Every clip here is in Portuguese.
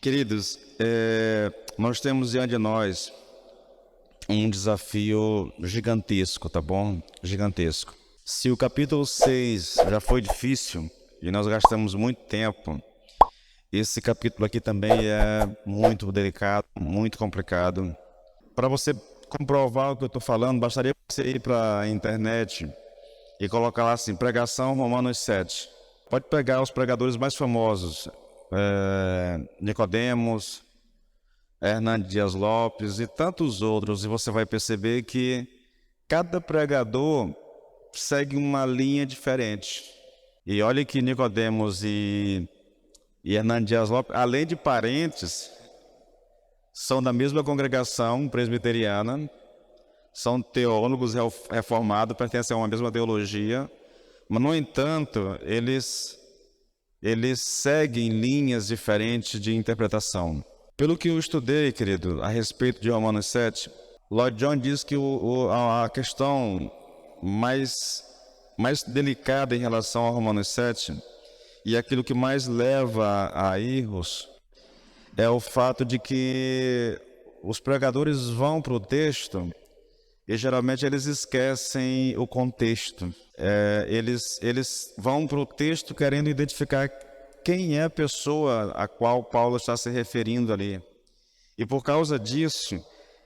Queridos, nós temos diante de nós um desafio gigantesco, tá bom? Gigantesco. Se o capítulo 6 já foi difícil e nós gastamos muito tempo, esse capítulo aqui também é muito delicado, muito complicado. Para você comprovar o que eu estou falando, bastaria você ir para a internet e colocar lá assim, pregação Romanos 7. Pode pegar os pregadores mais famosos, Nicodemos, Hernandes Dias Lopes e tantos outros, e você vai perceber que cada pregador segue uma linha diferente. E olha que Nicodemos e Hernandes Dias Lopes, além de parentes, são da mesma congregação presbiteriana, são teólogos reformados, pertencem a uma mesma teologia, mas, no entanto, eles seguem linhas diferentes de interpretação. Pelo que eu estudei, querido, a respeito de Romanos 7, Lloyd Jones diz que a questão mais delicada em relação a Romanos 7 e aquilo que mais leva a erros é o fato de que os pregadores vão para o texto e geralmente eles esquecem o contexto. Eles vão para o texto querendo identificar quem é a pessoa a qual Paulo está se referindo ali. E por causa disso,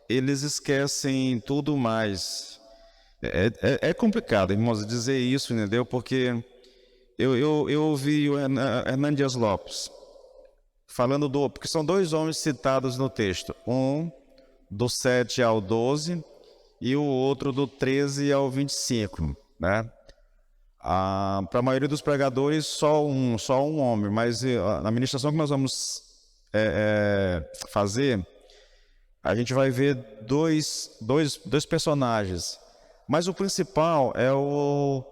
eles esquecem tudo mais. É complicado, irmãos, dizer isso, entendeu? Porque eu ouvi o Hernandes Dias Lopes falando porque são dois homens citados no texto. Um do 7 ao 12 e o outro do 13 ao 25, né? Para a maioria dos pregadores, só um homem, mas na ministração que nós vamos fazer, a gente vai ver dois personagens, mas o principal é o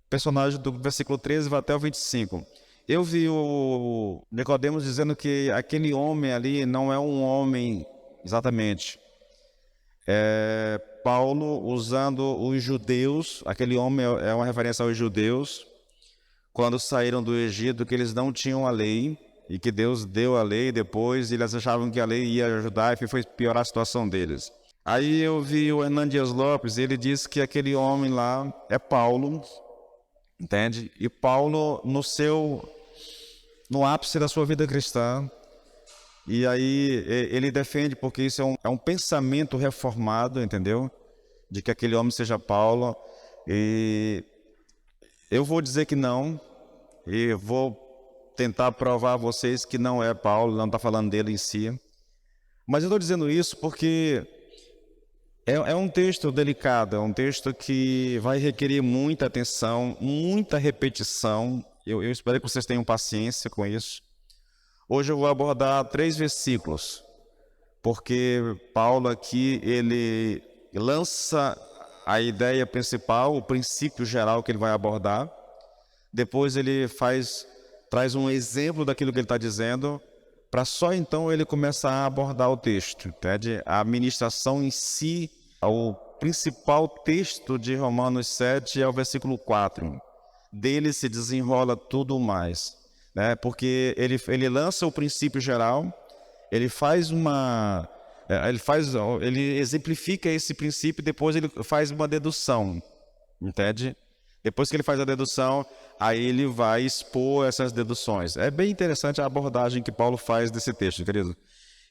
personagem do versículo 13 até o 25. Eu vi o Nicodemos dizendo que aquele homem ali não é um homem exatamente. Paulo usando os judeus, aquele homem é uma referência aos judeus, quando saíram do Egito, que eles não tinham a lei, e que Deus deu a lei depois, e eles achavam que a lei ia ajudar, e foi piorar a situação deles. Aí eu vi o Hernandes Dias Lopes, ele disse que aquele homem lá é Paulo, entende? E Paulo, no ápice da sua vida cristã, e aí ele defende, porque isso é um pensamento reformado, entendeu? De que aquele homem seja Paulo. E eu vou dizer que não, e vou tentar provar a vocês que não é Paulo, não está falando dele em si. Mas eu estou dizendo isso porque é um texto delicado, é um texto que vai requerer muita atenção, muita repetição. Eu espero que vocês tenham paciência com isso. Hoje eu vou abordar 3 versículos, porque Paulo aqui, ele lança a ideia principal, o princípio geral que ele vai abordar. Depois ele traz um exemplo daquilo que ele está dizendo, para só então ele começar a abordar o texto, entende? A ministração em si, o principal texto de Romanos 7 é o versículo 4. Dele se desenrola tudo mais, né? Porque ele lança o princípio geral, ele ele exemplifica esse princípio e depois ele faz uma dedução, entende? Depois que ele faz a dedução, aí ele vai expor essas deduções. É bem interessante a abordagem que Paulo faz desse texto, querido.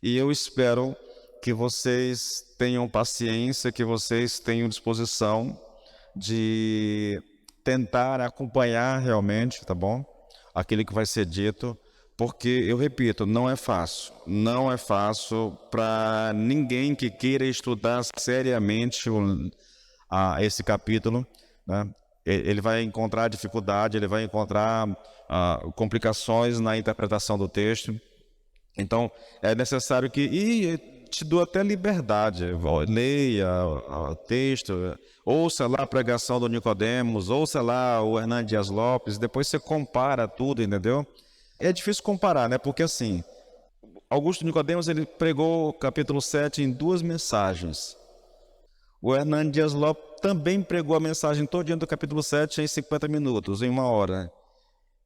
E eu espero que vocês tenham paciência, que vocês tenham disposição de tentar acompanhar realmente, tá bom? Aquilo que vai ser dito, porque, eu repito, não é fácil. Não é fácil para ninguém que queira estudar seriamente esse capítulo, né? Ele vai encontrar dificuldade, ele vai encontrar complicações na interpretação do texto. Então, é necessário e te dou até liberdade, leia o texto, ouça lá a pregação do Nicodemos, ouça lá o Hernandes Dias Lopes, depois você compara tudo, entendeu? É difícil comparar, né? Porque assim, Augusto Nicodemos, ele pregou o capítulo 7 em 2 mensagens. O Hernandes Dias Lopes também pregou a mensagem todinha do capítulo 7 em 50 minutos, em 1 hora.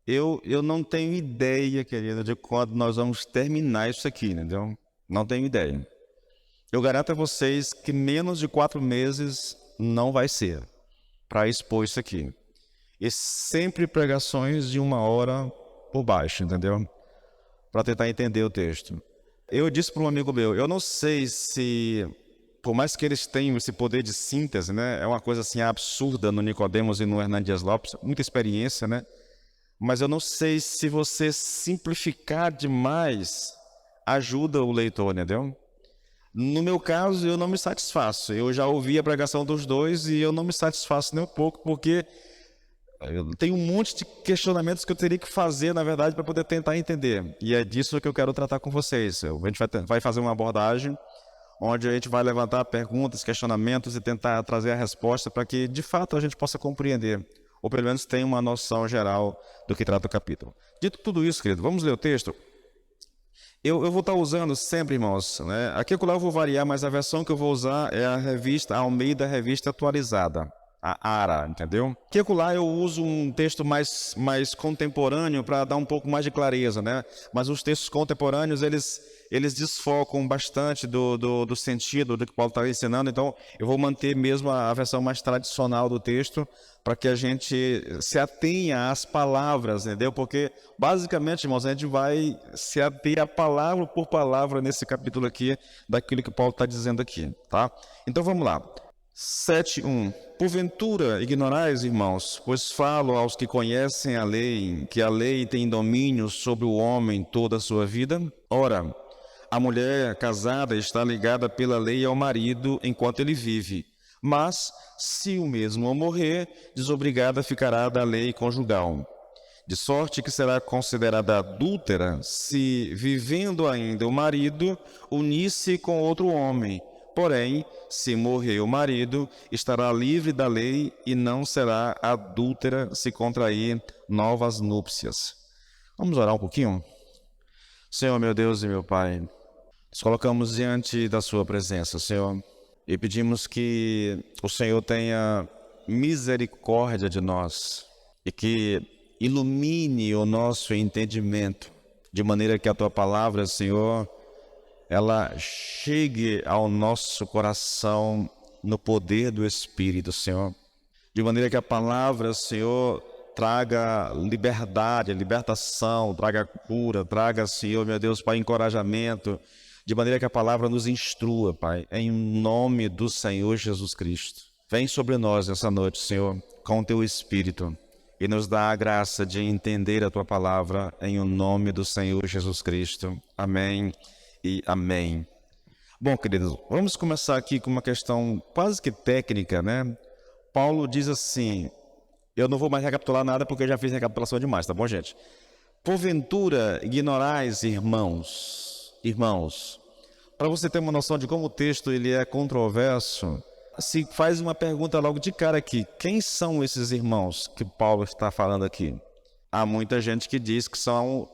Eu não tenho ideia, querido, de quando nós vamos terminar isso aqui, entendeu? Não tenho ideia. Eu garanto a vocês que menos de 4 meses não vai ser para expor isso aqui. E sempre pregações de 1 hora por baixo, entendeu? Para tentar entender o texto. Eu disse para um amigo meu, eu não sei se, por mais que eles tenham esse poder de síntese, né? É uma coisa assim absurda no Nicodemos e no Hernán Dias Lopes, muita experiência, né? Mas eu não sei se você simplificar demais ajuda o leitor, entendeu? No meu caso, eu não me satisfaço. Eu já ouvi a pregação dos dois e eu não me satisfaço nem um pouco, porque eu tenho um monte de questionamentos que eu teria que fazer, na verdade, para poder tentar entender. E é disso que eu quero tratar com vocês. A gente vai fazer uma abordagem onde a gente vai levantar perguntas, questionamentos e tentar trazer a resposta para que, de fato, a gente possa compreender, ou pelo menos tenha uma noção geral do que trata o capítulo. Dito tudo isso, querido, vamos ler o texto? Eu vou estar usando sempre, irmãos, né? Aqui eu vou variar, mas a versão que eu vou usar é a revista Almeida, revista atualizada, a ARA, entendeu? Aqui eu uso um texto mais contemporâneo para dar um pouco mais de clareza, né? Mas os textos contemporâneos, eles desfocam bastante do sentido do que Paulo está ensinando, então eu vou manter mesmo a versão mais tradicional do texto, para que a gente se atenha às palavras, entendeu? Porque, basicamente, irmãos, a gente vai se ater a palavra por palavra nesse capítulo aqui, daquilo que Paulo está dizendo aqui, tá? Então, vamos lá. 7:1. Porventura ignorais, irmãos, pois falo aos que conhecem a lei, que a lei tem domínio sobre o homem toda a sua vida? Ora, a mulher casada está ligada pela lei ao marido enquanto ele vive. Mas, se o mesmo morrer, desobrigada ficará da lei conjugal. De sorte que será considerada adúltera se, vivendo ainda o marido, unir-se com outro homem. Porém, se morrer o marido, estará livre da lei e não será adúltera se contrair novas núpcias. Vamos orar um pouquinho? Senhor, meu Deus e meu Pai, nos colocamos diante da Sua presença, Senhor, e pedimos que o Senhor tenha misericórdia de nós e que ilumine o nosso entendimento, de maneira que a Tua palavra, Senhor, ela chegue ao nosso coração no poder do Espírito, Senhor. De maneira que a palavra, Senhor, traga liberdade, libertação, traga cura, traga, Senhor, meu Deus, Pai, encorajamento. De maneira que a palavra nos instrua, Pai, em nome do Senhor Jesus Cristo. Vem sobre nós essa noite, Senhor, com o Teu Espírito e nos dá a graça de entender a Tua palavra em o nome do Senhor Jesus Cristo. Amém e amém. Bom, queridos, vamos começar aqui com uma questão quase que técnica, né? Paulo diz assim, eu não vou mais recapitular nada porque eu já fiz recapitulação demais, tá bom, gente? Porventura ignorais, irmãos, para você ter uma noção de como o texto ele é controverso, se faz uma pergunta logo de cara aqui, quem são esses irmãos que Paulo está falando aqui? Há muita gente que diz que são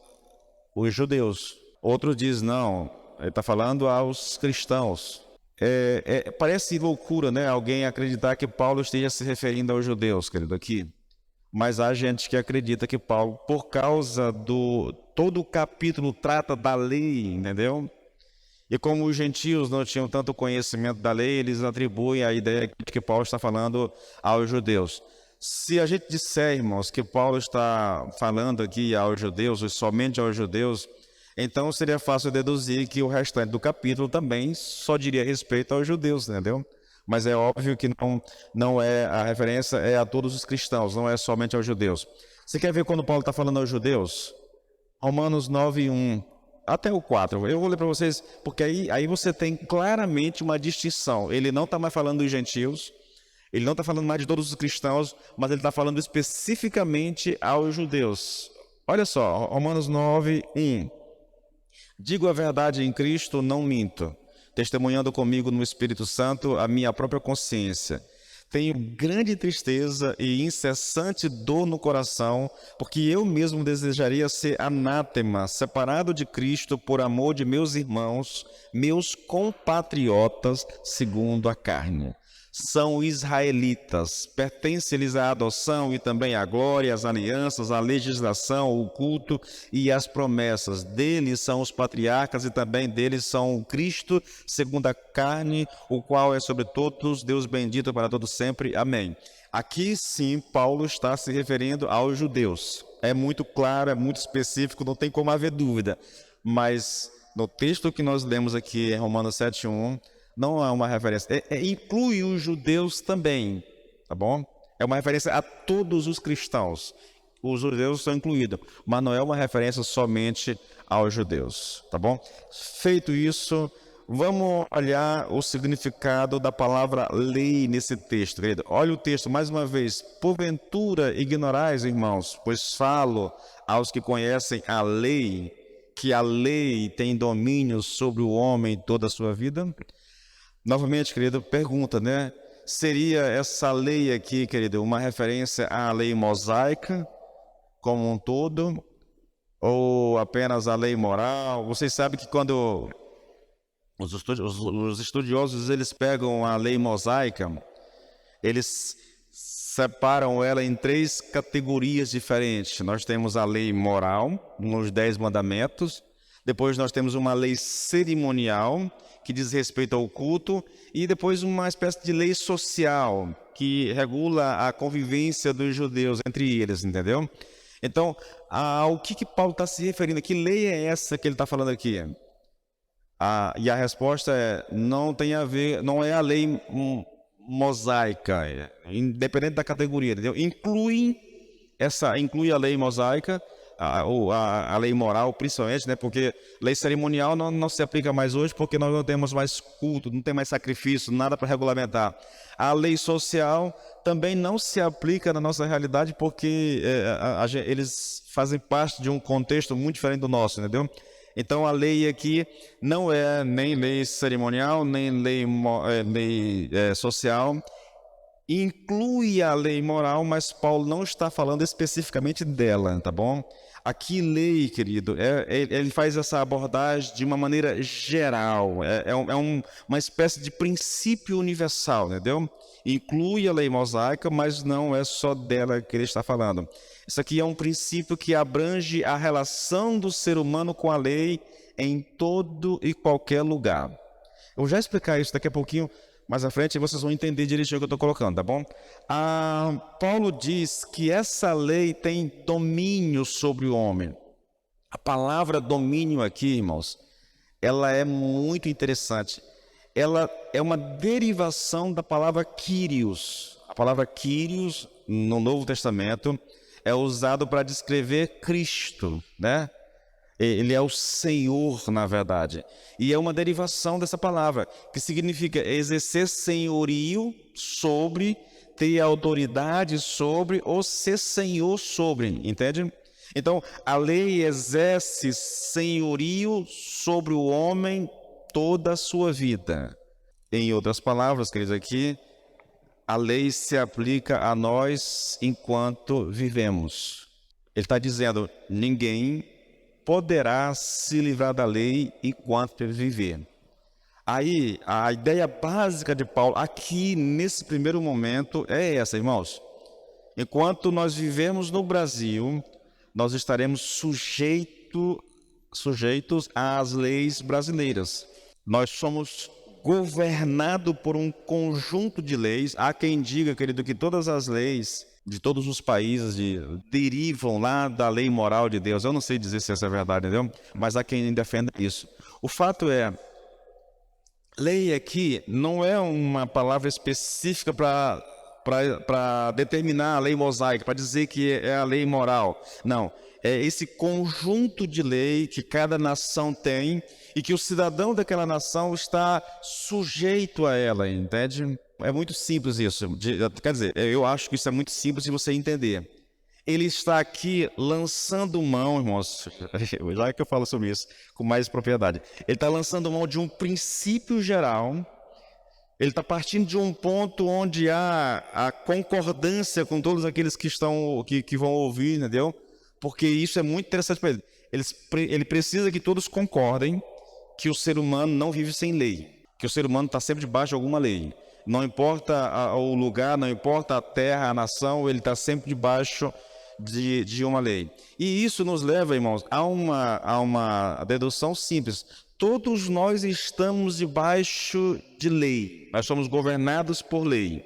os judeus, outro diz não, ele está falando aos cristãos. Parece loucura, né? Alguém acreditar que Paulo esteja se referindo aos judeus, querido, aqui. Mas há gente que acredita que Paulo, por causa todo o capítulo trata da lei, entendeu? E como os gentios não tinham tanto conhecimento da lei, eles atribuem a ideia de que Paulo está falando aos judeus. Se a gente disser, irmãos, que Paulo está falando aqui aos judeus, ou somente aos judeus, então seria fácil deduzir que o restante do capítulo também só diria respeito aos judeus, entendeu? Mas é óbvio que não é a referência é a todos os cristãos, não é somente aos judeus. Você quer ver quando Paulo está falando aos judeus? Romanos 9:1 até o 4. Eu vou ler para vocês, porque aí você tem claramente uma distinção. Ele não está mais falando dos gentios, ele não está falando mais de todos os cristãos, mas ele está falando especificamente aos judeus. Olha só, Romanos 9:1. Digo a verdade em Cristo, não minto, testemunhando comigo no Espírito Santo a minha própria consciência. Tenho grande tristeza e incessante dor no coração, porque eu mesmo desejaria ser anátema, separado de Cristo por amor de meus irmãos, meus compatriotas, segundo a carne. são israelitas. Pertencem-lhes à adoção e também à glória, às alianças, à legislação, o culto e as promessas. Deles são os patriarcas e também deles são o Cristo, segundo a carne, o qual é sobre todos, Deus bendito para todos sempre. Amém. Aqui sim, Paulo está se referindo aos judeus. É muito claro, é muito específico, não tem como haver dúvida. Mas no texto que nós lemos aqui em Romanos 7:1, não é uma referência, inclui os judeus também, tá bom? É uma referência a todos os cristãos. Os judeus são incluídos, mas não é uma referência somente aos judeus, tá bom? Feito isso, vamos olhar o significado da palavra lei nesse texto, querido. Olha o texto mais uma vez. Porventura ignorais, irmãos, pois falo aos que conhecem a lei, que a lei tem domínio sobre o homem toda a sua vida? Novamente, querido, pergunta, né? Seria essa lei aqui, querido, uma referência à lei mosaica como um todo? Ou apenas à lei moral? Vocês sabem que quando os estudiosos eles pegam a lei mosaica, eles separam ela em 3 categorias diferentes. Nós temos a lei moral, nos 10 mandamentos. Depois nós temos uma lei cerimonial, que diz respeito ao culto, e depois uma espécie de lei social, que regula a convivência dos judeus entre eles, entendeu? Então, ao que Paulo está se referindo? Que lei é essa que ele está falando aqui? E a resposta é, não tem a ver, não é a lei mosaica, independente da categoria, entendeu? Inclui a lei mosaica, a lei moral, principalmente, né? Porque lei cerimonial não se aplica mais hoje, porque nós não temos mais culto, não tem mais sacrifício, nada para regulamentar. A lei social também não se aplica na nossa realidade, porque eles fazem parte de um contexto muito diferente do nosso, entendeu? Então a lei aqui não é nem lei cerimonial, nem lei social. Inclui a lei moral, mas Paulo não está falando especificamente dela, tá bom? Aqui lei, querido, ele faz essa abordagem de uma maneira geral, uma espécie de princípio universal, entendeu? Inclui a lei mosaica, mas não é só dela que ele está falando. Isso aqui é um princípio que abrange a relação do ser humano com a lei em todo e qualquer lugar. Eu vou já explicar isso daqui a pouquinho, mais à frente, vocês vão entender direitinho o que eu estou colocando, tá bom? Paulo diz que essa lei tem domínio sobre o homem. A palavra domínio aqui, irmãos, ela é muito interessante. Ela é uma derivação da palavra Kyrios. A palavra Kyrios, no Novo Testamento, é usado para descrever Cristo, né? Ele é o Senhor, na verdade. E é uma derivação dessa palavra, que significa exercer senhorio sobre, ter autoridade sobre ou ser senhor sobre, entende? Então, a lei exerce senhorio sobre o homem toda a sua vida. Em outras palavras, queridos, aqui, a lei se aplica a nós enquanto vivemos. Ele está dizendo, ninguém poderá se livrar da lei enquanto ele viver. Aí, a ideia básica de Paulo aqui, nesse primeiro momento, é essa, irmãos. Enquanto nós vivemos no Brasil, nós estaremos sujeitos às leis brasileiras. Nós somos governados por um conjunto de leis. Há quem diga, querido, que todas as leis de todos os países derivam lá da lei moral de Deus. Eu não sei dizer se essa é a verdade, entendeu? Mas há quem defenda isso. O fato é, lei aqui não é uma palavra específica para determinar a lei mosaica, para dizer que é a lei moral. Não, é esse conjunto de lei que cada nação tem e que o cidadão daquela nação está sujeito a ela, entende? É muito simples isso. Quer dizer, eu acho que isso é muito simples de você entender. Ele está aqui lançando mão, irmãos, já que eu falo sobre isso com mais propriedade. Ele está lançando mão de um princípio geral. Ele está partindo de um ponto onde há a concordância com todos aqueles que vão ouvir, entendeu? Porque isso é muito interessante para ele. Ele precisa que todos concordem que o ser humano não vive sem lei, que o ser humano está sempre debaixo de alguma lei. Não importa o lugar, não importa a terra, a nação, ele está sempre debaixo de uma lei. E isso nos leva, irmãos, a uma dedução simples. Todos nós estamos debaixo de lei. Nós somos governados por lei.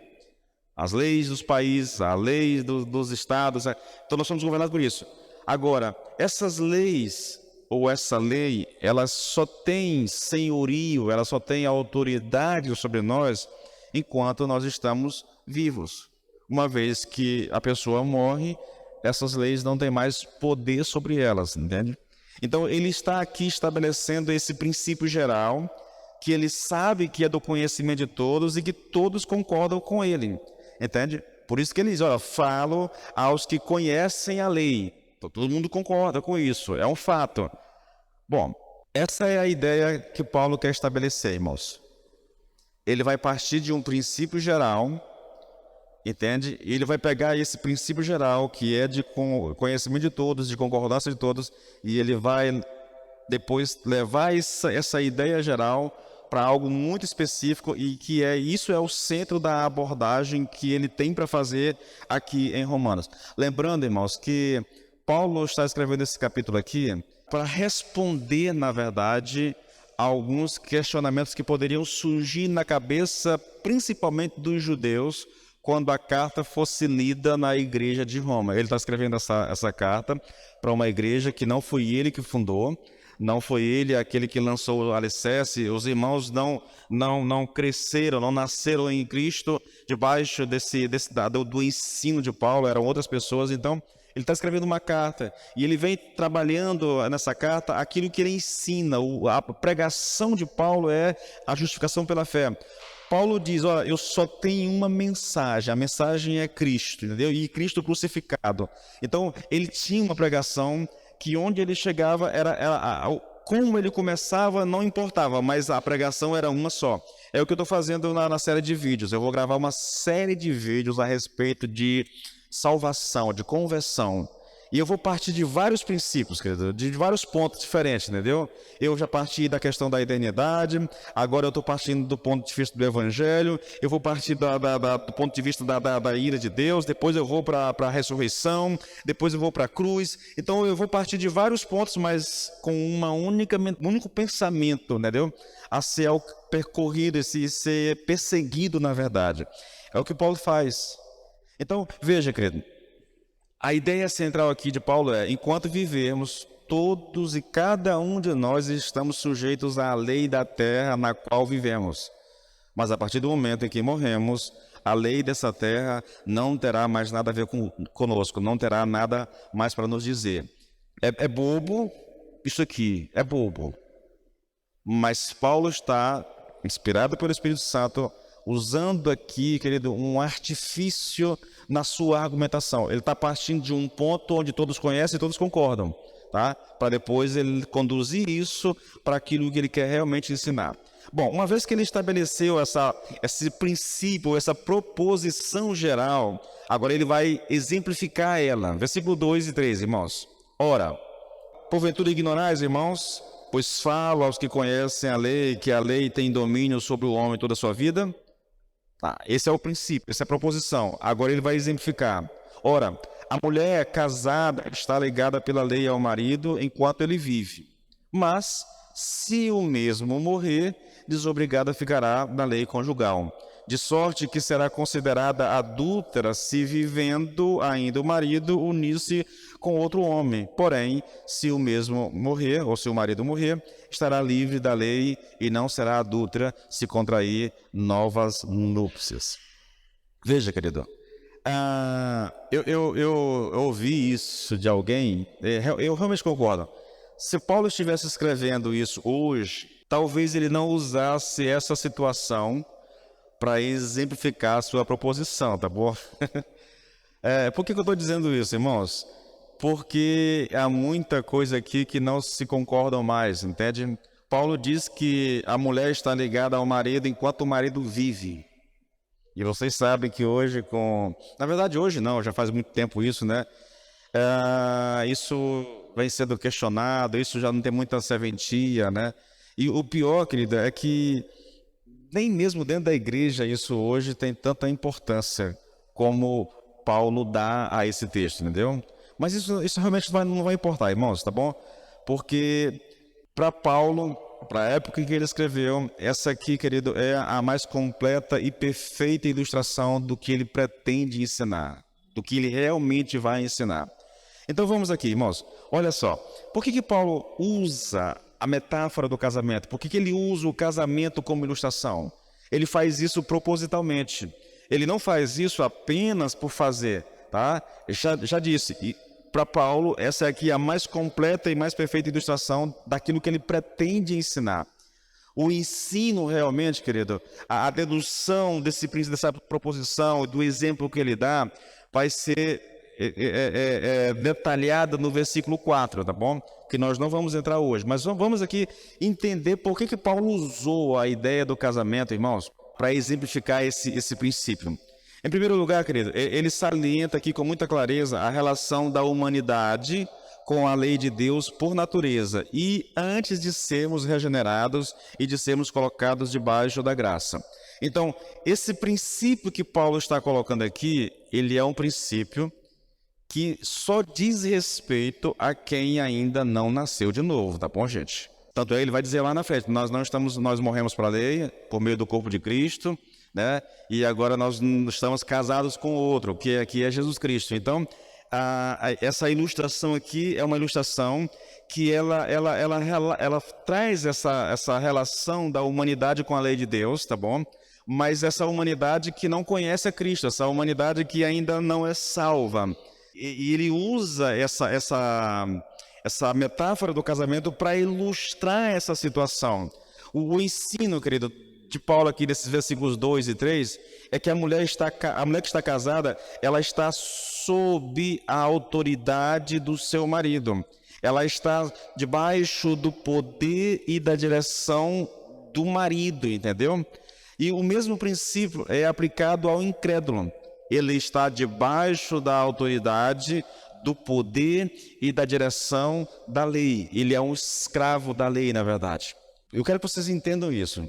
As leis dos países, a lei dos estados. Então nós somos governados por isso. Agora, essas leis ou essa lei, ela só tem senhorio, ela só tem autoridade sobre nós enquanto nós estamos vivos. Uma vez que a pessoa morre, essas leis não têm mais poder sobre elas, entende? Então ele está aqui estabelecendo esse princípio geral, que ele sabe que é do conhecimento de todos e que todos concordam com ele, entende? Por isso que ele diz, olha, falo aos que conhecem a lei. Então, todo mundo concorda com isso, é um fato. Bom, essa é a ideia que Paulo quer estabelecer, irmãos. Ele vai partir de um princípio geral, entende? E ele vai pegar esse princípio geral, que é de conhecimento de todos, de concordância de todos, e ele vai depois levar essa ideia geral para algo muito específico, e que isso é o centro da abordagem que ele tem para fazer aqui em Romanos. Lembrando, irmãos, que Paulo está escrevendo esse capítulo aqui para responder, na verdade, alguns questionamentos que poderiam surgir na cabeça, principalmente dos judeus, quando a carta fosse lida na igreja de Roma. Ele está escrevendo essa carta para uma igreja que não foi ele que fundou, não foi ele aquele que lançou o alicerce. Os irmãos não cresceram, não nasceram em Cristo debaixo do ensino de Paulo, eram outras pessoas. Então, ele está escrevendo uma carta e ele vem trabalhando nessa carta aquilo que ele ensina. A pregação de Paulo é a justificação pela fé. Paulo diz, olha, eu só tenho uma mensagem, a mensagem é Cristo, entendeu? E Cristo crucificado. Então, ele tinha uma pregação que onde ele chegava, como ele começava não importava, mas a pregação era uma só. É o que eu estou fazendo na série de vídeos. Eu vou gravar uma série de vídeos a respeito de salvação, de conversão. E eu vou partir de vários princípios, querido, de vários pontos diferentes, entendeu? Eu já parti da questão da eternidade, agora eu estou partindo do ponto de vista do Evangelho, eu vou partir do ponto de vista da ira de Deus, depois eu vou para a ressurreição, depois eu vou para a cruz. Então eu vou partir de vários pontos, mas com um único pensamento, entendeu? A ser percorrido, ser perseguido na verdade. É o que Paulo faz. Então, veja, querido, a ideia central aqui de Paulo é, enquanto vivermos, todos e cada um de nós estamos sujeitos à lei da terra na qual vivemos. Mas a partir do momento em que morremos, a lei dessa terra não terá mais nada a ver conosco, não terá nada mais para nos dizer. É bobo, isso aqui, é bobo. Mas Paulo está, inspirado pelo Espírito Santo, usando aqui, querido, um artifício na sua argumentação. Ele está partindo de um ponto onde todos conhecem e todos concordam, tá? Para depois ele conduzir isso para aquilo que ele quer realmente ensinar. Bom, uma vez que ele estabeleceu esse princípio, essa proposição geral, agora ele vai exemplificar ela. Versículo 2 e 3, irmãos. Ora, porventura ignorais, irmãos, pois falo aos que conhecem a lei, que a lei tem domínio sobre o homem toda a sua vida. Esse é o princípio, essa é a proposição. Agora ele vai exemplificar. Ora, a mulher casada está ligada pela lei ao marido enquanto ele vive. Mas, se o mesmo morrer, desobrigada ficará da lei conjugal. De sorte que será considerada adúltera se vivendo ainda o marido unir-se com outro homem. Porém, se o mesmo morrer, ou se o marido morrer, estará livre da lei e não será adúltera se contrair novas núpcias. Veja, querido, eu ouvi isso de alguém, eu realmente concordo. Se Paulo estivesse escrevendo isso hoje, talvez ele não usasse essa situação para exemplificar a sua proposição, tá bom? Por que eu estou dizendo isso, irmãos? Porque há muita coisa aqui que não se concordam mais, entende? Paulo diz que a mulher está ligada ao marido enquanto o marido vive. E vocês sabem que hoje na verdade hoje não, já faz muito tempo isso, né? Isso vem sendo questionado, isso já não tem muita serventia, né? E o pior, querida, é que Nem mesmo dentro da igreja isso hoje tem tanta importância como Paulo dá a esse texto, entendeu? Mas isso realmente não vai importar, irmãos, tá bom? Porque para Paulo, para a época em que ele escreveu, essa aqui, querido, é a mais completa e perfeita ilustração do que ele pretende ensinar, do que ele realmente vai ensinar. Então vamos aqui, irmãos. Olha só, por que Paulo usa a metáfora do casamento? Por que ele usa o casamento como ilustração? Ele faz isso propositalmente. Ele não faz isso apenas por fazer, tá? Já disse, e para Paulo, essa aqui é a mais completa e mais perfeita ilustração daquilo que ele pretende ensinar. O ensino realmente, querido, a dedução desse princípio, dessa proposição, do exemplo que ele dá, vai ser detalhada no versículo 4, tá bom? Que nós não vamos entrar hoje, mas vamos aqui entender por que Paulo usou a ideia do casamento, irmãos, para exemplificar esse princípio. Em primeiro lugar, querido, ele salienta aqui com muita clareza a relação da humanidade com a lei de Deus por natureza e antes de sermos regenerados e de sermos colocados debaixo da graça. Então, esse princípio que Paulo está colocando aqui, ele é um princípio que só diz respeito a quem ainda não nasceu de novo, tá bom, gente? Tanto é, ele vai dizer lá na frente, nós morremos para a lei por meio do corpo de Cristo, né? E agora nós estamos casados com outro, que é Jesus Cristo. Então, essa ilustração aqui é uma ilustração que ela traz essa relação da humanidade com a lei de Deus, tá bom? Mas essa humanidade que não conhece a Cristo, essa humanidade que ainda não é salva. E ele usa essa metáfora do casamento para ilustrar essa situação. O ensino, querido, de Paulo aqui nesses versículos 2 e 3 é que a mulher que está casada, ela está sob a autoridade do seu marido. Ela está debaixo do poder e da direção do marido, entendeu? E o mesmo princípio é aplicado ao incrédulo. Ele está debaixo da autoridade, do poder e da direção da lei. Ele é um escravo da lei, na verdade. Eu quero que vocês entendam isso.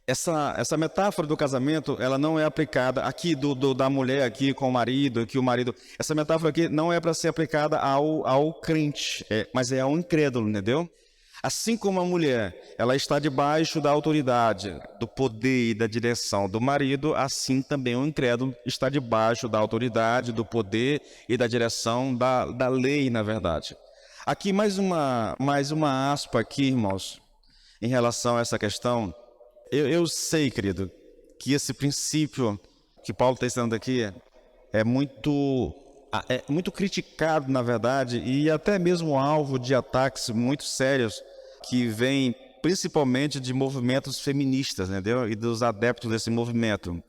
Essa metáfora do casamento, ela não é aplicada aqui da mulher aqui com o marido, que o marido. Essa metáfora aqui não é para ser aplicada ao crente, mas é ao incrédulo, entendeu? Assim como a mulher, ela está debaixo da autoridade, do poder e da direção do marido, assim também o incrédulo está debaixo da autoridade, do poder e da direção da lei, na verdade. Aqui mais uma aspa aqui, irmãos, em relação a essa questão. Eu sei, querido, que esse princípio que Paulo está ensinando aqui é muito criticado, na verdade, e até mesmo alvo de ataques muito sérios que vêm principalmente de movimentos feministas, entendeu? E dos adeptos desse movimento.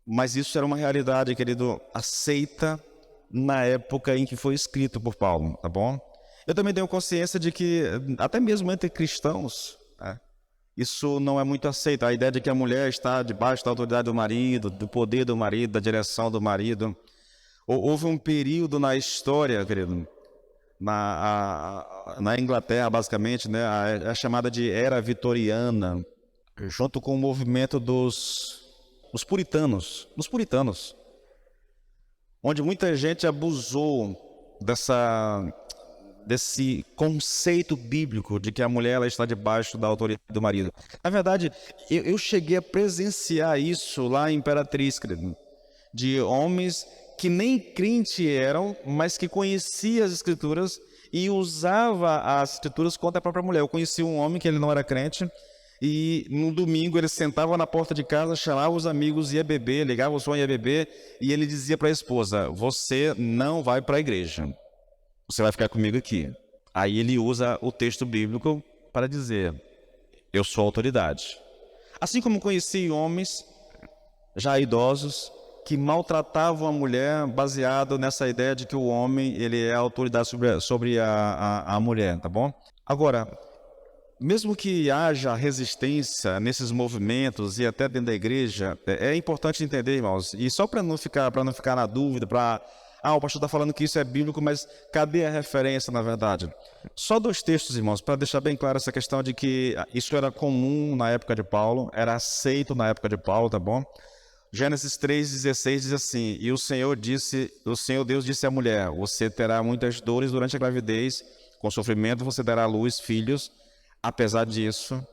Mas isso era uma realidade, querido, aceita na época em que foi escrito por Paulo, tá bom? Eu também tenho consciência de que, até mesmo entre cristãos, né, isso não é muito aceito. A ideia de que a mulher está debaixo da autoridade do marido, do poder do marido, da direção do marido. Houve um período na história, querido, na Inglaterra, basicamente, né, a chamada de Era Vitoriana, junto com o movimento dos puritanos, onde muita gente abusou desse conceito bíblico de que a mulher ela está debaixo da autoridade do marido. Na verdade, eu cheguei a presenciar isso lá em Imperatriz, querido, de homens que nem crente eram, mas que conhecia as escrituras e usava as escrituras contra a própria mulher. Eu conheci um homem que ele não era crente e no domingo ele sentava na porta de casa, chamava os amigos, ia beber, ligava o som e ia beber, e ele dizia para a esposa: você não vai para a igreja, você vai ficar comigo aqui. Aí ele usa o texto bíblico para dizer: eu sou autoridade. Assim como conheci homens já idosos que maltratavam a mulher baseado nessa ideia de que o homem ele é a autoridade sobre a mulher, tá bom? Agora, mesmo que haja resistência nesses movimentos e até dentro da igreja, é importante entender, irmãos, e só para não ficar na dúvida, para o pastor está falando que isso é bíblico, mas cadê a referência, na verdade? Só 2 textos, irmãos, para deixar bem clara essa questão de que isso era comum na época de Paulo, era aceito na época de Paulo, tá bom? Gênesis 3,16 diz assim: E o Senhor Deus disse à mulher: Você terá muitas dores durante a gravidez, com sofrimento você dará à luz filhos. Apesar disso,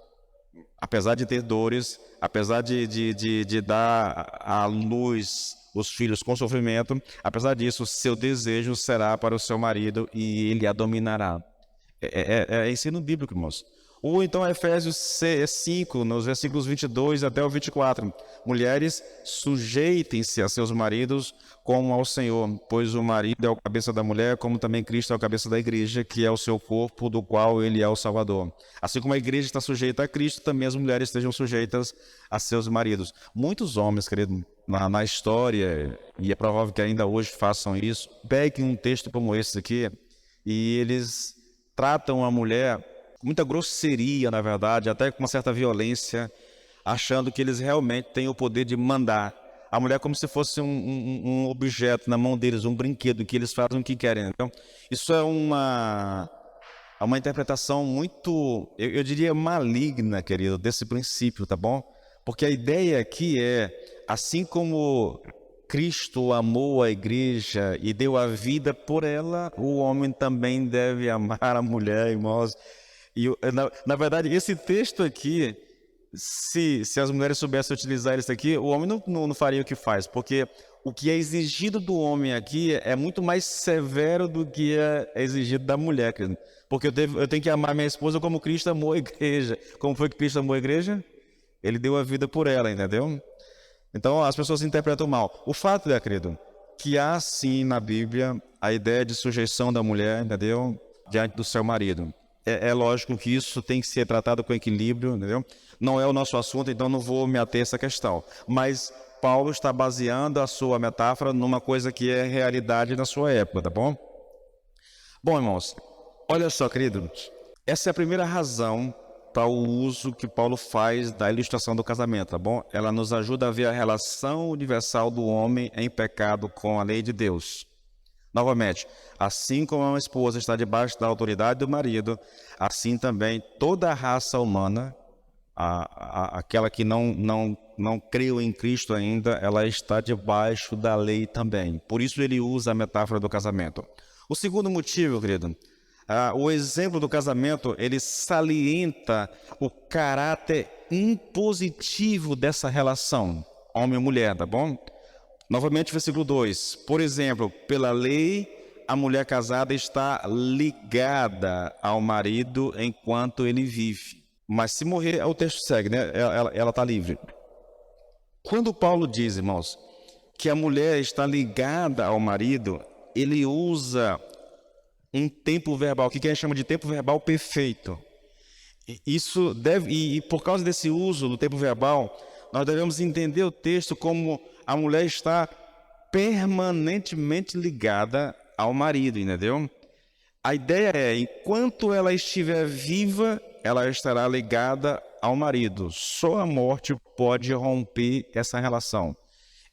apesar de ter dores, apesar de dar à luz os filhos com sofrimento, apesar disso, seu desejo será para o seu marido e ele a dominará. É ensino bíblico, irmãos. Ou então Efésios 5, nos versículos 22 até o 24. Mulheres, sujeitem-se a seus maridos como ao Senhor, pois o marido é o cabeça da mulher, como também Cristo é o cabeça da igreja, que é o seu corpo, do qual ele é o Salvador. Assim como a igreja está sujeita a Cristo, também as mulheres estejam sujeitas a seus maridos. Muitos homens, querido, na história, e é provável que ainda hoje façam isso, peguem um texto como esse aqui, e eles tratam a mulher com muita grosseria, na verdade, até com uma certa violência, achando que eles realmente têm o poder de mandar a mulher como se fosse um objeto na mão deles, um brinquedo, que eles fazem o que querem. Então, isso é uma interpretação muito, eu diria, maligna, querido, desse princípio, tá bom? Porque a ideia aqui é, assim como Cristo amou a igreja e deu a vida por ela, o homem também deve amar a mulher, irmãos. E, na verdade, esse texto aqui, se as mulheres soubessem utilizar isso aqui, o homem não faria o que faz, porque o que é exigido do homem aqui é muito mais severo do que é exigido da mulher, querido. Porque eu tenho que amar minha esposa como Cristo amou a igreja. Como foi que Cristo amou a igreja? Ele deu a vida por ela, entendeu? Então, as pessoas interpretam mal. O fato é, querido, que há sim na Bíblia a ideia de sujeição da mulher, entendeu? Diante do seu marido. É lógico que isso tem que ser tratado com equilíbrio, entendeu? Não é o nosso assunto, então não vou me ater a essa questão. Mas Paulo está baseando a sua metáfora numa coisa que é realidade na sua época, tá bom? Bom, irmãos, olha só, querido, essa é a primeira razão para o uso que Paulo faz da ilustração do casamento, tá bom? Ela nos ajuda a ver a relação universal do homem em pecado com a lei de Deus. Novamente, assim como uma esposa está debaixo da autoridade do marido, assim também toda a raça humana, aquela que não creu em Cristo ainda, ela está debaixo da lei também. Por isso ele usa a metáfora do casamento. O segundo motivo, querido, o exemplo do casamento, ele salienta o caráter impositivo dessa relação, homem e mulher, tá bom? Novamente, versículo 2. Por exemplo, pela lei, a mulher casada está ligada ao marido enquanto ele vive. Mas se morrer, o texto segue, né? Ela está livre. Quando Paulo diz, irmãos, que a mulher está ligada ao marido, ele usa um tempo verbal, que a gente chama de tempo verbal perfeito. Isso deve, e por causa desse uso do tempo verbal, nós devemos entender o texto como a mulher está permanentemente ligada ao marido, entendeu? A ideia é, enquanto ela estiver viva, ela estará ligada ao marido. Só a morte pode romper essa relação.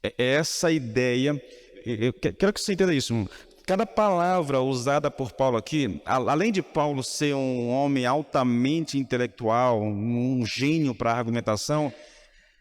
É essa ideia, eu quero que você entenda isso. Cada palavra usada por Paulo aqui, além de Paulo ser um homem altamente intelectual, um gênio para a argumentação,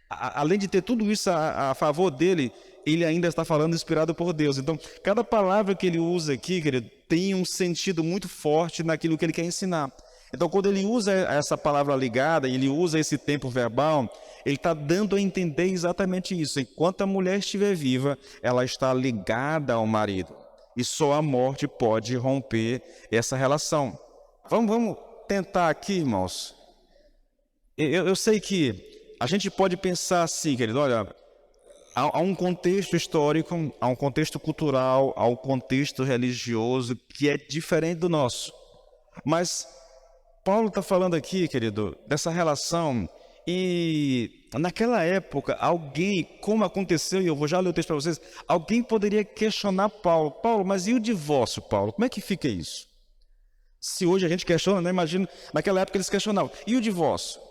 além de ter tudo isso a favor dele, ele ainda está falando inspirado por Deus. Então, cada palavra que ele usa aqui, querido, tem um sentido muito forte naquilo que ele quer ensinar. Então, quando ele usa essa palavra ligada, ele usa esse tempo verbal, ele está dando a entender exatamente isso. Enquanto a mulher estiver viva, ela está ligada ao marido. E só a morte pode romper essa relação. Vamos tentar aqui, irmãos. Eu sei que a gente pode pensar assim, querido, olha, há um contexto histórico, há um contexto cultural, há um contexto religioso que é diferente do nosso. Mas Paulo está falando aqui, querido, dessa relação, e naquela época, alguém, como aconteceu, e eu vou já ler o texto para vocês, alguém poderia questionar Paulo. Paulo, mas e o divórcio, Paulo? Como é que fica isso? Se hoje a gente questiona, né? Imagina, naquela época eles questionavam. E o divórcio?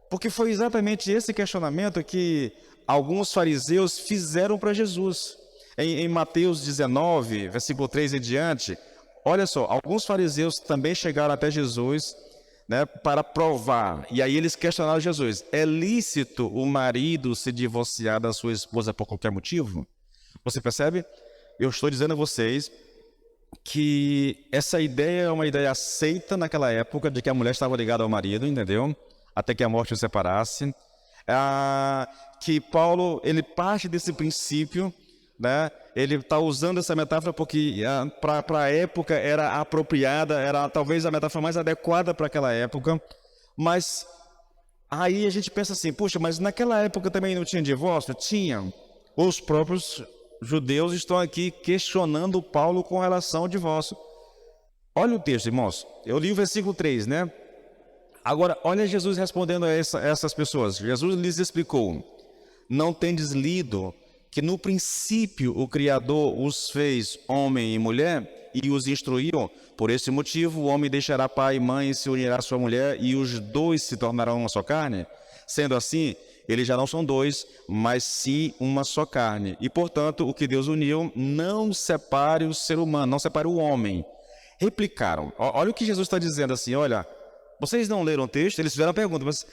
Porque foi exatamente esse questionamento que alguns fariseus fizeram para Jesus. Em Mateus 19, versículo 3 em diante, olha só, alguns fariseus também chegaram até Jesus, né, para provar. E aí eles questionaram Jesus: é lícito o marido se divorciar da sua esposa por qualquer motivo? Você percebe? Eu estou dizendo a vocês que essa ideia é uma ideia aceita naquela época, de que a mulher estava ligada ao marido, entendeu? Até que a morte o separasse. Que Paulo, ele parte desse princípio, né? Ele está usando essa metáfora porque para a época era apropriada, era talvez a metáfora mais adequada para aquela época. Mas aí a gente pensa assim: puxa, mas naquela época também não tinha divórcio? Tinha. Os próprios judeus estão aqui questionando Paulo com relação ao divórcio. Olha o texto, irmãos. Eu li o versículo 3, né? Agora, olha Jesus respondendo a essas pessoas. Jesus lhes explicou: não tendes lido que no princípio o Criador os fez homem e mulher e os instruiu? Por esse motivo o homem deixará pai e mãe e se unirá à sua mulher e os dois se tornarão uma só carne? Sendo assim, eles já não são dois, mas sim uma só carne. E, portanto, o que Deus uniu, não separe o ser humano, não separe o homem. Replicaram. Olha o que Jesus está dizendo assim: olha, vocês não leram o texto? Eles fizeram a pergunta: mas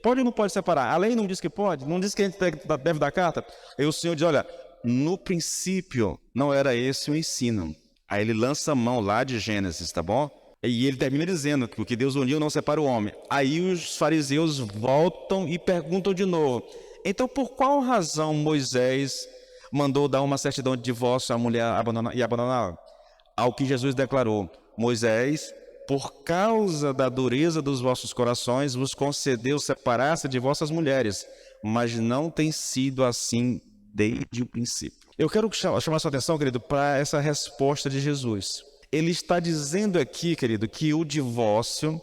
pode ou não pode separar? A lei não diz que pode? Não diz que a gente deve dar carta? Aí o Senhor diz: olha, no princípio não era esse o ensino. Aí ele lança a mão lá de Gênesis, tá bom? E ele termina dizendo que o que Deus uniu não separa o homem. Aí os fariseus voltam e perguntam de novo: então por qual razão Moisés mandou dar uma certidão de divórcio à mulher e abandoná-la? Ao que Jesus declarou: Moisés, por causa da dureza dos vossos corações, vos concedeu separar-se de vossas mulheres, mas não tem sido assim desde o princípio. Eu quero chamar sua atenção, querido, para essa resposta de Jesus. Ele está dizendo aqui, querido, que o divórcio